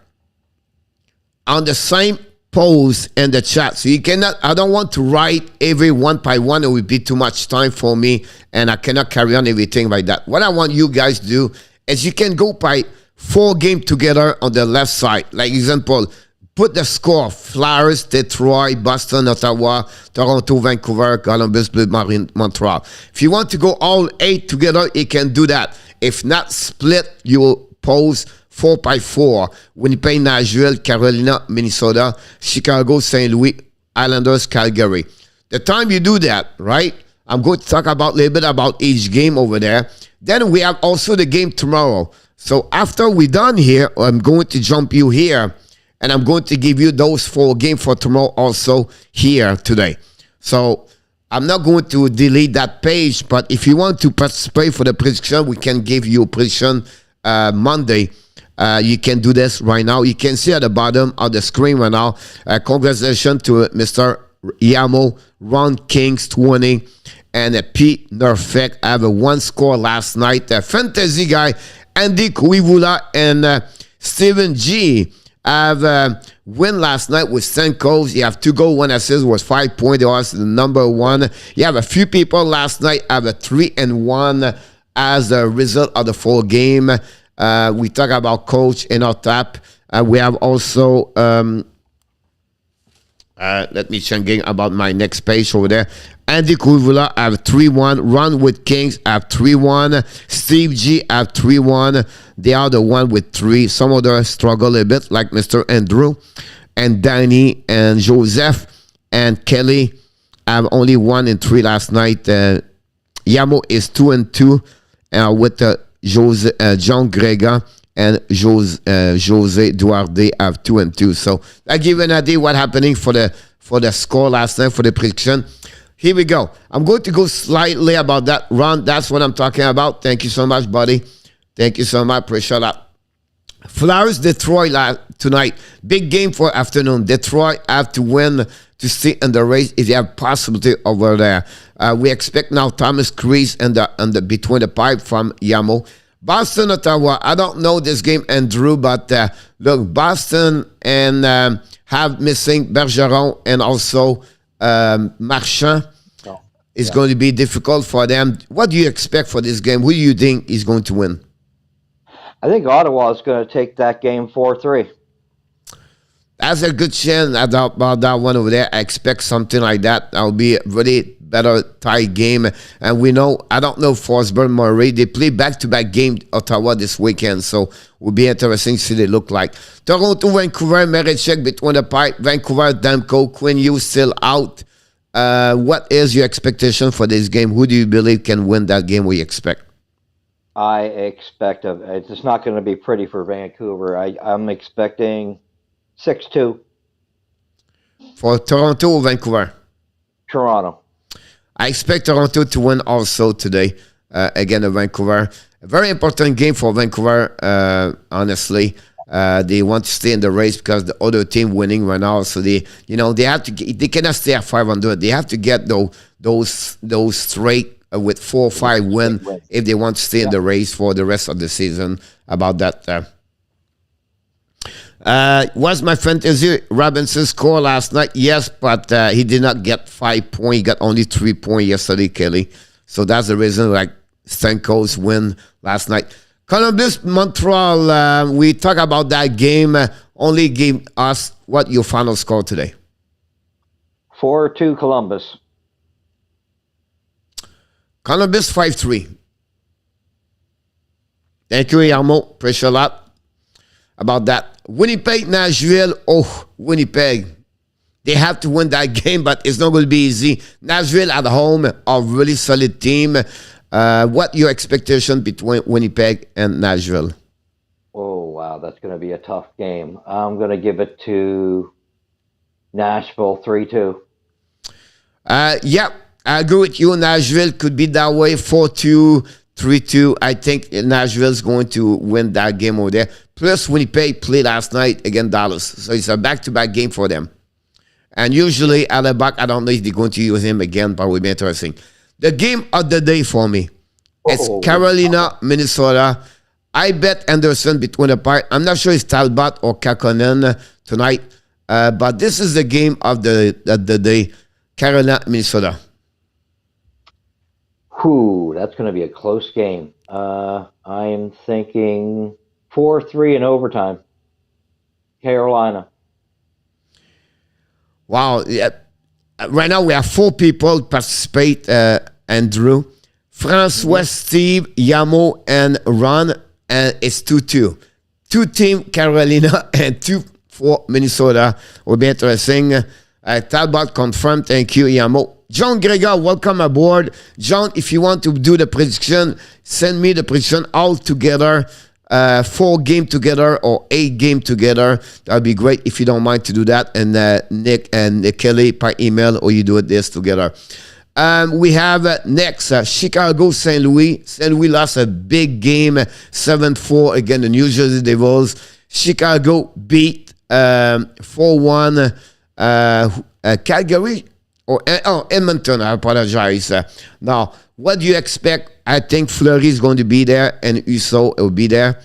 on the same post in the chat. So you cannot, I don't want to write every one by one. It would be too much time for me, and I cannot carry on everything like that. What I want you guys to do is you can go by 4 games together on the left side. Like example, put the score: Flyers, Detroit, Boston, Ottawa, Toronto, Vancouver, Columbus, Blue Marine, Montreal. If you want to go all 8 together, you can do that. If not, split your post 4 by 4. Winnipeg, Nashville, Carolina, Minnesota, Chicago, St. Louis, Islanders, Calgary. The time you do that, right? I'm going to talk about a little bit about each game over there. Then we have also the game tomorrow. So after we're done here, I'm going to jump you here, and I'm going to give you those 4 games for tomorrow also here today. So I'm not going to delete that page, but if you want to participate for the prediction, we can give you a prediction Monday. You can do this right now. You can see at the bottom of the screen right now. Congratulations to Mr. Yamo, Ron Kings 20, and Pete Nerfek. I have a 1 score last night. Fantasy guy Andy Kuivula and Steven G have win last night with Stamkos. You have 2 goals, 1 assist, was 5 points. They was the number 1. You have a few people last night have a 3-1 as a result of the 4 game. We talk about coach in our tap. We have also, let me check again about my next page over there. Andy Kuivula have 3-1. Run with Kings have 3-1. Steve G have 3-1. They are the one with 3. Some others struggle a bit, like Mr. Andrew and Danny and Joseph and Kelly have only 1 and 3 last night. Yamo is 2-2 with John Grega and Jose Duarte have 2-2. So I give you an idea what happening for the score last night for the prediction. Here we go. I'm going to go slightly about that. Ron, that's what I'm talking about. Thank you so much, buddy. Thank you so much. Appreciate that. Flyers, Detroit tonight. Big game for afternoon. Detroit have to win to stay in the race if they have possibility over there. We expect now Thomas Crease and the between the pipe from Yamo. Boston, Ottawa. I don't know this game, Andrew, but look, Boston and have missing Bergeron and also Marchand. It's going to be difficult for them. What do you expect for this game? Who do you think is going to win?
I think Ottawa is going to take that game 4-3.
That's a good chance about that one over there. I expect something like that. That'll be a really better tight game. And we know, I don't know Forsberg, Murray. They play back-to-back game Ottawa this weekend. So will be interesting to see what they look like. Toronto, Vancouver, Marichek between the pipe. Vancouver, Demko, Quinn Hughes still out. What is your expectation for this game? Who do you believe can win that game? We expect.
I expect it's not going to be pretty for Vancouver. I'm expecting 6-2.
For Toronto or Vancouver?
Toronto.
I expect Toronto to win also today against Vancouver. A very important game for Vancouver, honestly. They want to stay in the race because the other team winning right now. So they have to. They cannot stay at 500. They have to get those straight with 4 or 5 wins if they want to stay in the race for the rest of the season. About that. Was my fantasy Robinson score last night? Yes, but he did not get 5 points. He got only 3 points yesterday, Kelly. So that's the reason, like, Stamkos win last night. Columbus, Montreal, we talk about that game only give us what your final score today.
4-2 Columbus.
Columbus 5-3. Thank you, Yarmo. Appreciate a lot about that. Winnipeg, Nashville. Oh, Winnipeg. They have to win that game, but it's not going to be easy. Nashville at home, a really solid team. What your expectation between Winnipeg and Nashville?
Oh, wow. That's going to be a tough game. I'm going to give it to Nashville 3-2.
Yeah, I agree with you. Nashville could be that way, 4-2, 3-2. I think Nashville's going to win that game over there. Plus, Winnipeg played last night against Dallas. So it's a back-to-back game for them. And usually, at the back, I don't know if they're going to use him again, but it will be interesting. The game of the day for me, it's Carolina, Minnesota. I bet Anderson between the part. I'm not sure it's Talbot or Kakkonen tonight, but this is the game of the day, Carolina, Minnesota.
Whew, that's going to be a close game. I'm thinking 4-3 in overtime. Carolina.
Wow. Yeah. Right now, we have 4 people participate, Andrew. Francois, Steve, Yamo, and Ron. And it's 2-2. 2 team Carolina and 2 for Minnesota. Will be interesting. Talbot confirmed. Thank you, Yamo. John Gregor, welcome aboard. John, if you want to do the prediction, send me the prediction all together. 4 game together or 8 game together. That would be great if you don't mind to do that. And Nick and Kelly by email, or you do it this together. We have next Chicago, St. Louis. St. Louis lost a big game, 7-4 against the New Jersey Devils. Chicago beat 4-1 Calgary or Edmonton. I apologize. Now, what do you expect? I think Fleury is going to be there and Uso will be there.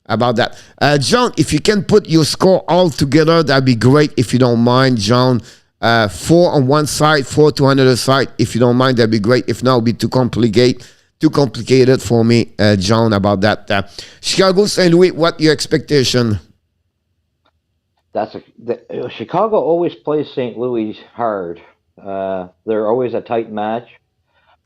About that. John, if you can put your score all together, that'd be great if you don't mind, John. 4 on one side, 4 to another side. If you don't mind, that'd be great. If not, it'll be too complicated for me, John, about that. Chicago, St. Louis, what your expectation?
Chicago always plays St. Louis hard. They're always a tight match.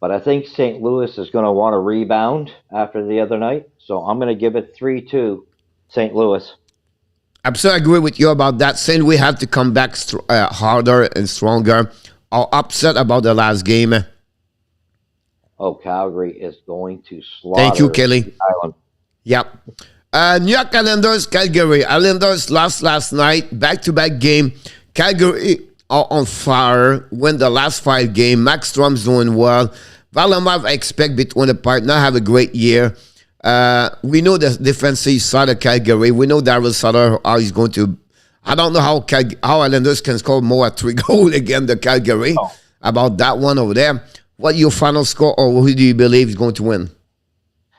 But I think St. Louis is going to want to rebound after the other night. So I'm going to give it 3-2 St. Louis.
Absolutely agree with you about that. St. Louis have to come back harder and stronger. Are upset about the last game.
Oh, Calgary is going to slaughter.
Thank you, Kelly.
Island.
Yep. New York Islanders, Calgary. Islanders lost last night. Back-to-back game. Calgary are on fire. Win the last 5 games. Max Strom's doing well. Varlamov, I expect between the part, not have a great year. We know the defensive side of Calgary. We know Darryl Sutter, how he's going to. I don't know how Islanders can score more at 3 goals against the Calgary. Oh. About that one over there. What your final score, or who do you believe is going to win?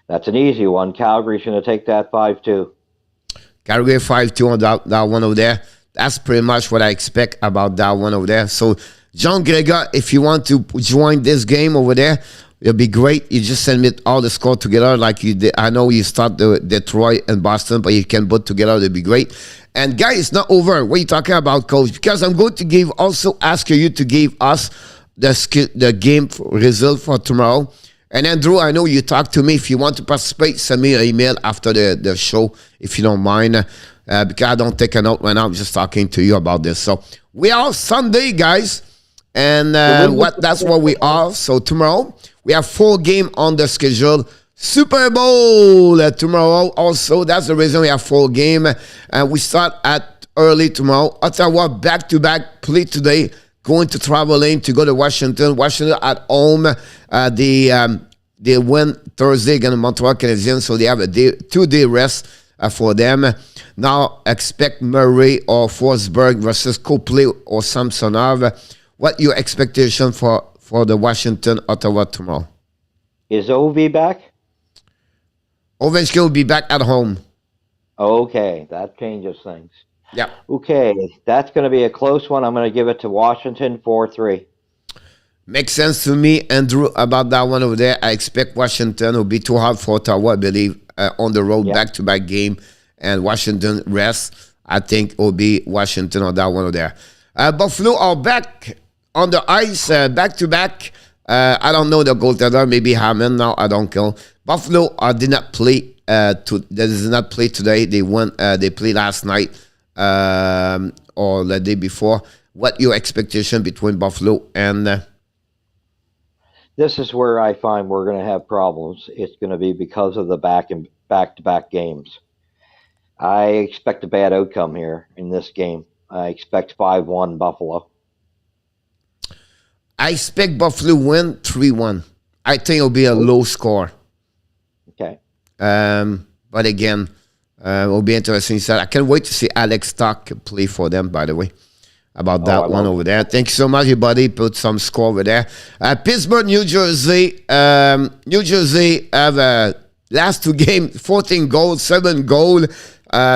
That's an easy one. Calgary's going to take that 5-2.
Calgary 5-2 on that one over there. That's pretty much what I expect about that one over there. So, John Gregor, if you want to join this game over there, it'll be great. You just send me all the score together like you did. I know you start the Detroit and Boston, but you can put together. It'll be great. And, guys, it's not over. What are you talking about, Coach? Because I'm going to ask you to give us the game result for tomorrow. And, Andrew, I know you talked to me. If you want to participate, send me an email after the show, if you don't mind. Because I don't take a note right now. I'm just talking to you about this. So we are Sunday, guys. And that's what we are. So tomorrow, we have 4 games on the schedule. Super Bowl tomorrow also. That's the reason we have 4 games. And we start at early tomorrow. Ottawa back-to-back play today. Going to traveling to go to Washington. Washington at home. They win Thursday against Montreal Canadiens. So they have a 2-day rest for them. Now expect Murray or Forsberg versus Copley or Samsonov. What your expectation for the Washington-Ottawa tomorrow?
Is Ovi back?
Ovechkin will be back at home.
Okay, that changes things.
Yeah.
Okay, that's going to be a close one. I'm going to give it to Washington 4-3.
Makes sense to me, Andrew, about that one over there. I expect Washington will be too hard for Ottawa, I believe, on the road, back-to-back game, and Washington rest. I think it will be Washington on that one over there. Buffalo are back on the ice, back-to-back. I don't know the goaltender, maybe Hammond now, I don't know. Buffalo did not play. They did not play today. They won. They played last night or the day before. What your expectation between Buffalo and?
This is where I find we're going to have problems. It's going to be because of the back-to-back games. I expect a bad outcome here in this game. I expect 5-1 Buffalo.
I expect Buffalo win 3-1. I think it'll be a low score.
Okay.
But again, it'll be interesting. So I can't wait to see Alex Stock play for them, by the way, about that one over there. Thank you so much, everybody. Put some score over there. Pittsburgh, New Jersey. New Jersey have last 2 games, 14 goals, 7 goals.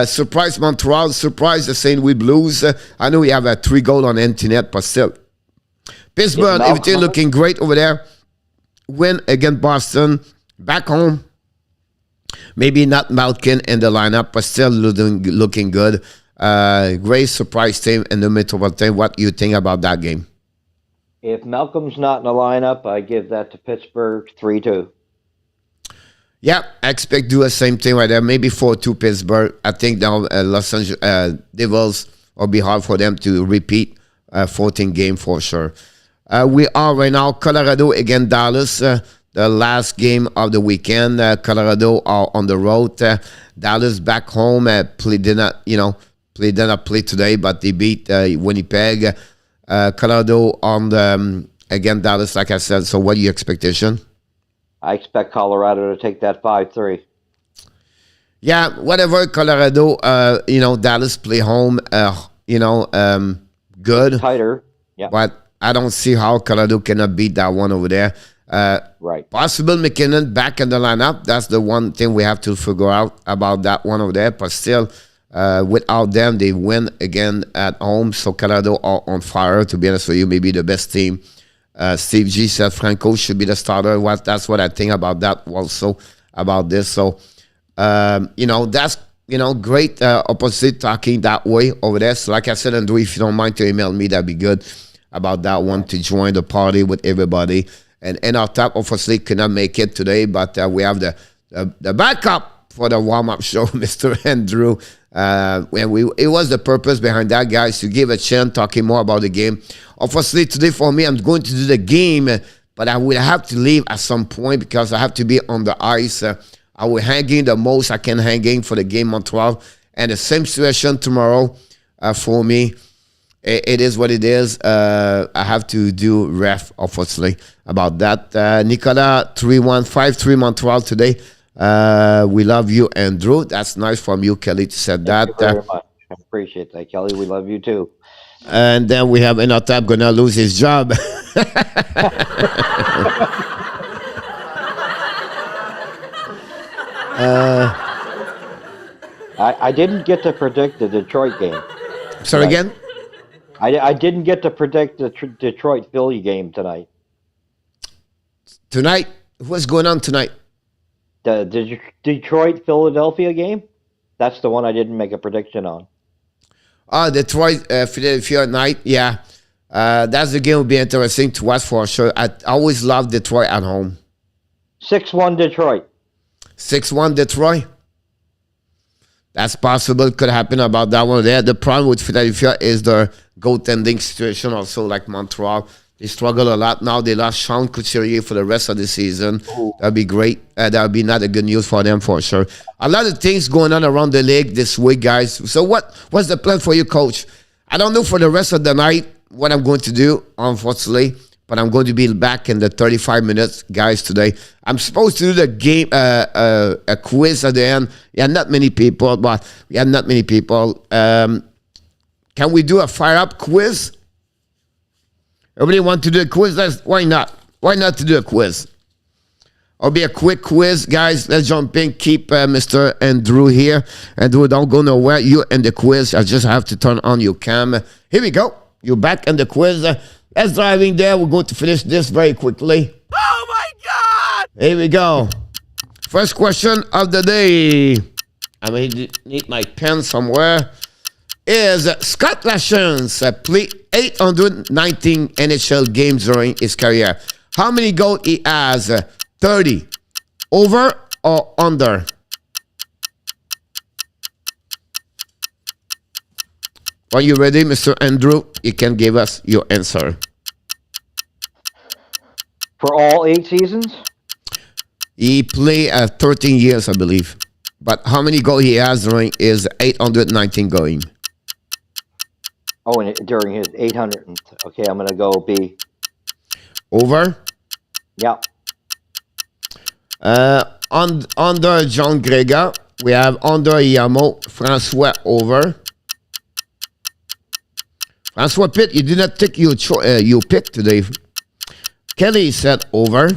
Surprise Montreal, surprise the St. Louis Blues. I know we have a 3 goal on internet, but still. Pittsburgh, everything looking great over there. Win against Boston. Back home. Maybe not Malkin in the lineup, but still looking good. Great surprise team in the Metropolitan. What do you think about that game?
If Malcolm's not in the lineup, I give that to Pittsburgh 3-2.
Yeah, I expect to do the same thing right there. Maybe 4-2 Pittsburgh. I think now Los Angeles Devils will be hard for them to repeat 14 game for sure. We are right now Colorado against Dallas. The last game of the weekend. Colorado are on the road. Dallas back home. Did not play today, but they beat Winnipeg. Colorado on the against Dallas, like I said. So, what are your expectation?
I expect Colorado to take that 5-3.
Yeah, whatever. Colorado, Dallas play home. Good.
Tighter. Yeah.
But I don't see how Colorado cannot beat that one over there.
Right.
Possible McKinnon back in the lineup. That's the one thing we have to figure out about that one over there. But still, without them, they win again at home. So Colorado are on fire, to be honest with you. Maybe the best team. Steve G said Franco should be the starter. That's what I think about that also, about this. So, that's, great opposite talking that way over there. So like I said, Andrew, if you don't mind to email me, that'd be good about that one to join the party with everybody. And our top, obviously, could not make it today, but we have the backup for the warm-up show, Mr. Andrew. It was the purpose behind that, guys, to give a chance talking more about the game. Obviously, today for me, I'm going to do the game, but I will have to leave at some point because I have to be on the ice. I will hang in the most I can hang in for the game Montreal. And the same situation tomorrow for me. It is what it is. I have to do ref, obviously, about that. Nicolas, 3-1, 5-3 Montreal today. We love you, Andrew. That's nice from you, Kelly, to say that.
Thank you very much. I appreciate that, Kelly. We love you, too.
And then we have Enotab going to lose his job.
I didn't get to predict the Detroit game.
Sorry, again?
I didn't get to predict the Detroit-Philly game tonight.
Tonight? What's going on tonight?
The Detroit-Philadelphia game? That's the one I didn't make a prediction on.
Detroit, Philadelphia night, yeah. That's the game will be interesting to watch for sure. I always love Detroit at home.
6-1 Detroit.
6-1 Detroit? That's possible. Could happen about that one there. The problem with Philadelphia is the goaltending situation also, like Montreal. They struggle a lot now. They lost Sean Couturier for the rest of the season. That'd be great. That would be not a good news for them for sure. A lot of things going on around the league this week, guys. So what's the plan for you, Coach? I don't know for the rest of the night what I'm going to do, unfortunately, but I'm going to be back in the 35 minutes, guys, today. I'm supposed to do the game, a quiz at the end. Yeah, not many people, but yeah, not many people. Can we do a fire-up quiz? Everybody want to do a quiz? Why not? Why not to do a quiz? It'll be a quick quiz, guys. Let's jump in. Keep Mr. Andrew here. Andrew, don't go nowhere. You in the quiz. I just have to turn on your cam. Here we go. You're back in the quiz. Let's dive in there. We're going to finish this very quickly.
Oh, my God!
Here we go. First question of the day. I may need my pen somewhere. is Scott Lachance played 819 NHL games during his career. How many goals he has? 30. Over or under? Are you ready, Mr. Andrew? You can give us your answer.
For all 8 seasons?
He played 13 years, I believe. But how many goals he has during his 819 going?
Oh, and during his 800. Okay, I'm going to go B.
Over?
Yeah.
Under John Grega, we have under Yamo, Francois over. Francois Pitt, you did not take your pick today. Kelly said over.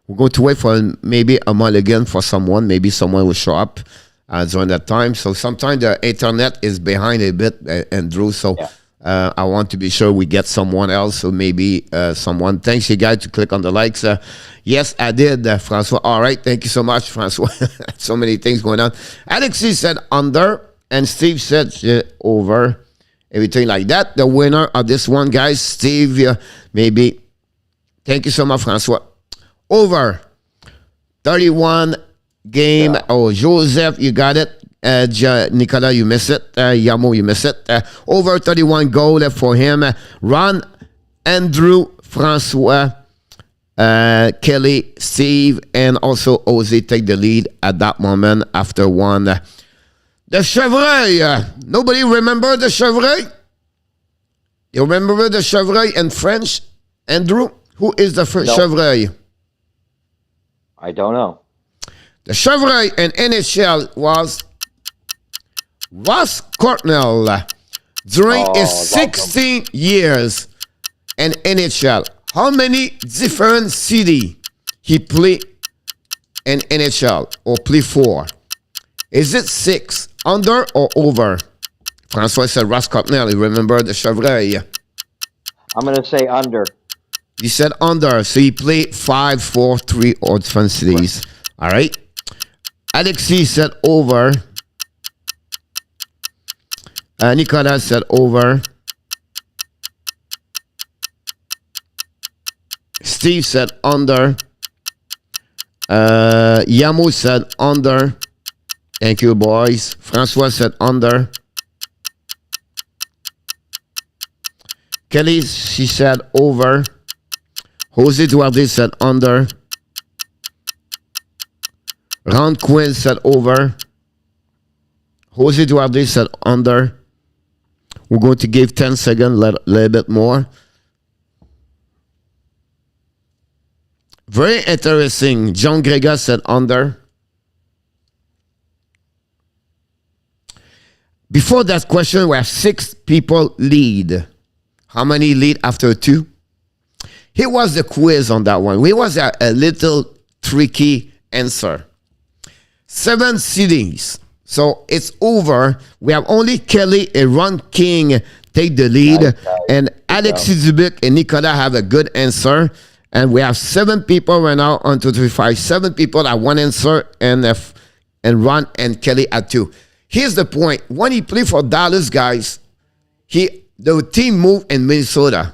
We're going to wait for maybe a mulligan for someone. Maybe someone will show up during that time. So sometimes the internet is behind a bit, Andrew. So I want to be sure we get someone else. So maybe someone. Thanks, you guys, to click on the likes. Yes, I did, Francois. All right. Thank you so much, Francois. So many things going on. Alexis said under, and Steve said over. Everything like that. The winner of this one, guys, Steve, maybe. Thank you so much, Francois. Over 31 game. Yeah. Oh, Joseph, you got it. Nicolas, you missed it. Yamo, you missed it. Over 31 goal for him. Ron, Andrew, Francois, Kelly, Steve, and also Ozzy take the lead at that moment after one. The chevreuil. Nobody remember the chevreuil? You remember the chevreuil in French? Andrew, who is the first chevreuil?
I don't know.
The chevreuil in NHL was Ross Cornell during his 16 years in NHL. How many different cities he played in NHL or play for? Is it 6, under or over? Francois said Ross Cornell. You remember the chevreuil?
I'm going to say under.
You said under, so he played 5, 4, 3 or different cities. All right. Alexis said over. Nicolas said over. Steve said under. Yamo said under. Thank you, boys. Francois said under. Kelly, she said over. Jose Duarte said under. Ron Quinn said over. Jose Duarte said under. We're going to give 10 seconds, a little bit more. Very interesting. John Grega said under. Before that question, we have 6 people lead. How many lead after 2? Here was the quiz on that one. It was a little tricky answer. 7 cities. So it's over. We have only Kelly and Ron King take the lead. Nice. And Alexis Dubuc and Nicolas have a good answer. And we have 7 people right now on 2, 3, 5. 7 people at 1 answer. And Ron and Kelly at 2. Here's the point. When he played for Dallas, guys, the team moved in Minnesota.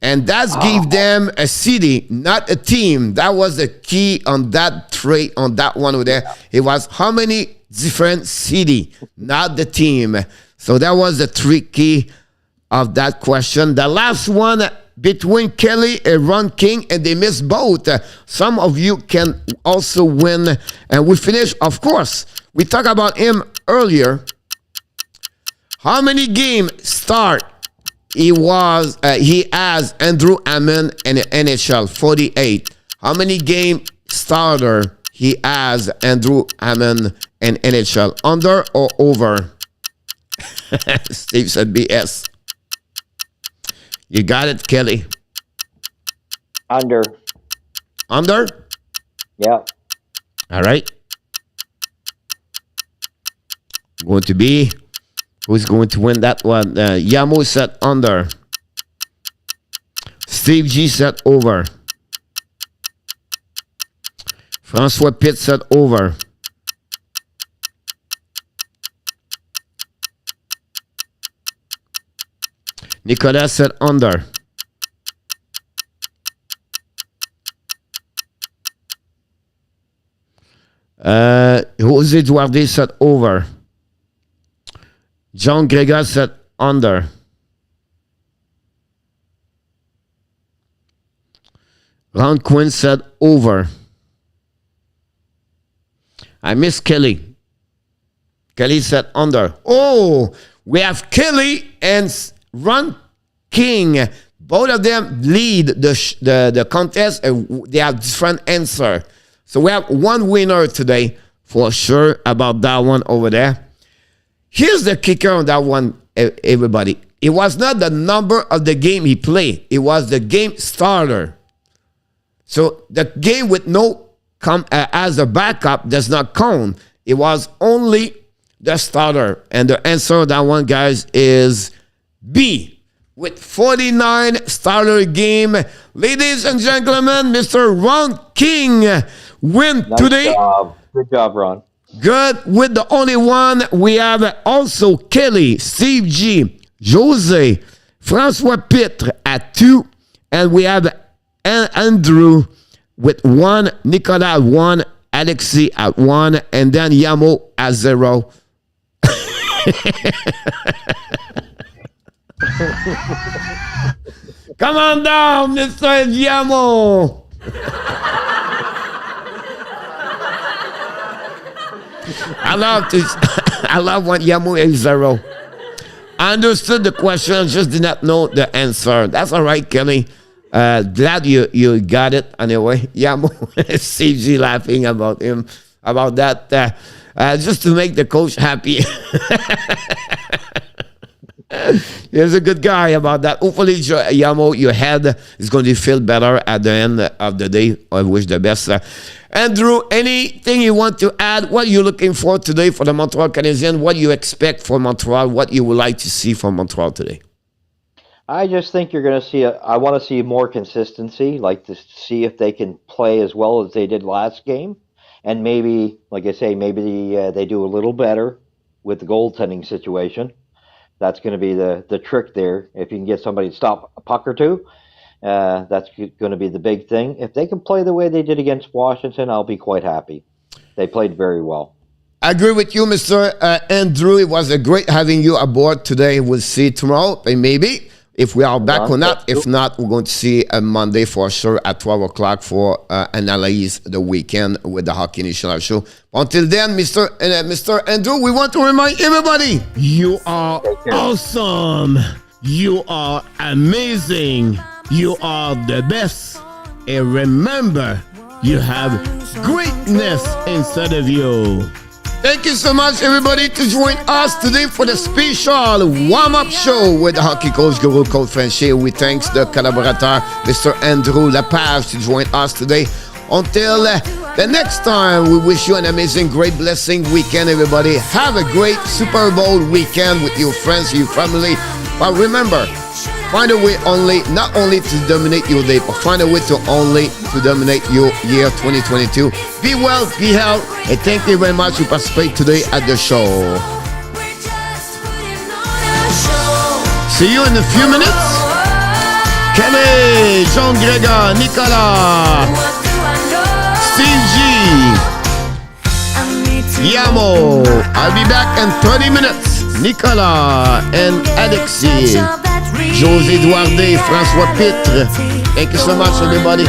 And that gave them a city, not a team. That was the key on that trade, on that one over there. It was how many different city, not the team. So that was the tricky of that question. The last one between Kelly and Ron King, and they missed both. Some of you can also win. And we finish, of course, we talked about him earlier. How many games start he has Andrew Hammond in the NHL? 48. How many game starter he has Andrew Hammond in NHL? Under or over? Steve said BS. You got it, Kelly.
Under.
Under?
Yeah.
All right. Going to be... Who's going to win that one? Yamo said under. Steve G said over. François Pitt said over. Nicolas said under. Jose Duarte said over. John Gregor said under. Ron Quinn said over. I miss Kelly. Kelly said under. Oh, we have Kelly and Ron King. Both of them lead the contest. They have different answer. So we have one winner today for sure about that one over there. Here's the kicker on that one, everybody. It was not the number of the game he played. It was the game starter. So the game with no as a backup does not count. It was only the starter. And the answer on that one, guys, is B. With 49 starter game. Ladies and gentlemen, Mr. Ron King win today.
Job. Good job, Ron.
Good. With the only one, we have also Kelly, Steve G, Jose, Francois Pitre at 2, and we have Andrew with 1, Nicolas at 1, Alexis at 1, and then Yamo at 0. Come on down, Mr. Yamo. I love when Yamo is 0. I understood the question, just did not know the answer. That's all right, Kelly. Glad you got it anyway. Yamo, CG laughing about him, about that, just to make the coach happy. He's a good guy about that. Hopefully, Yamo, your head is going to feel better at the end of the day. I wish the best. Andrew, anything you want to add? What are you looking for today for the Montreal Canadiens? What do you expect for Montreal? What you would like to see from Montreal today?
I just think you're going to see I want to see more consistency, like to see if they can play as well as they did last game. And maybe, like I say, maybe they do a little better with the goaltending situation. That's going to be the trick there. If you can get somebody to stop a puck or two, that's going to be the big thing. If they can play the way they did against Washington, I'll be quite happy. They played very well.
I agree with you, Mr. Andrew. It was a great having you aboard today. We'll see tomorrow, maybe, if we are back or not. If not, we're going to see Monday for sure at 12 o'clock for analyze the weekend with the Hockey National Show. Until then, Mr. Andrew, we want to remind everybody, you are awesome. You are amazing. You are the best. And remember, you have greatness inside of you. Thank you so much, everybody, to join us today for the special warm-up show with the hockey coach, Guru Coach Frenchy. We thank the collaborator, Mr. Andrew Lapage, to join us today. Until the next time, we wish you an amazing, great, blessing weekend, everybody. Have a great Super Bowl weekend with your friends, your family. But remember, find a way not only to dominate your day, but find a way to dominate your year 2022. Be well, be healthy, and thank you very much for participating today at the show. See you in a few minutes. Kelly, Jean Gregor, Nicolas, Steve G, Yamo. I'll be back in 30 minutes. Nicolas and Alexis, José Duarte, François Pitre. Thank you so much, everybody.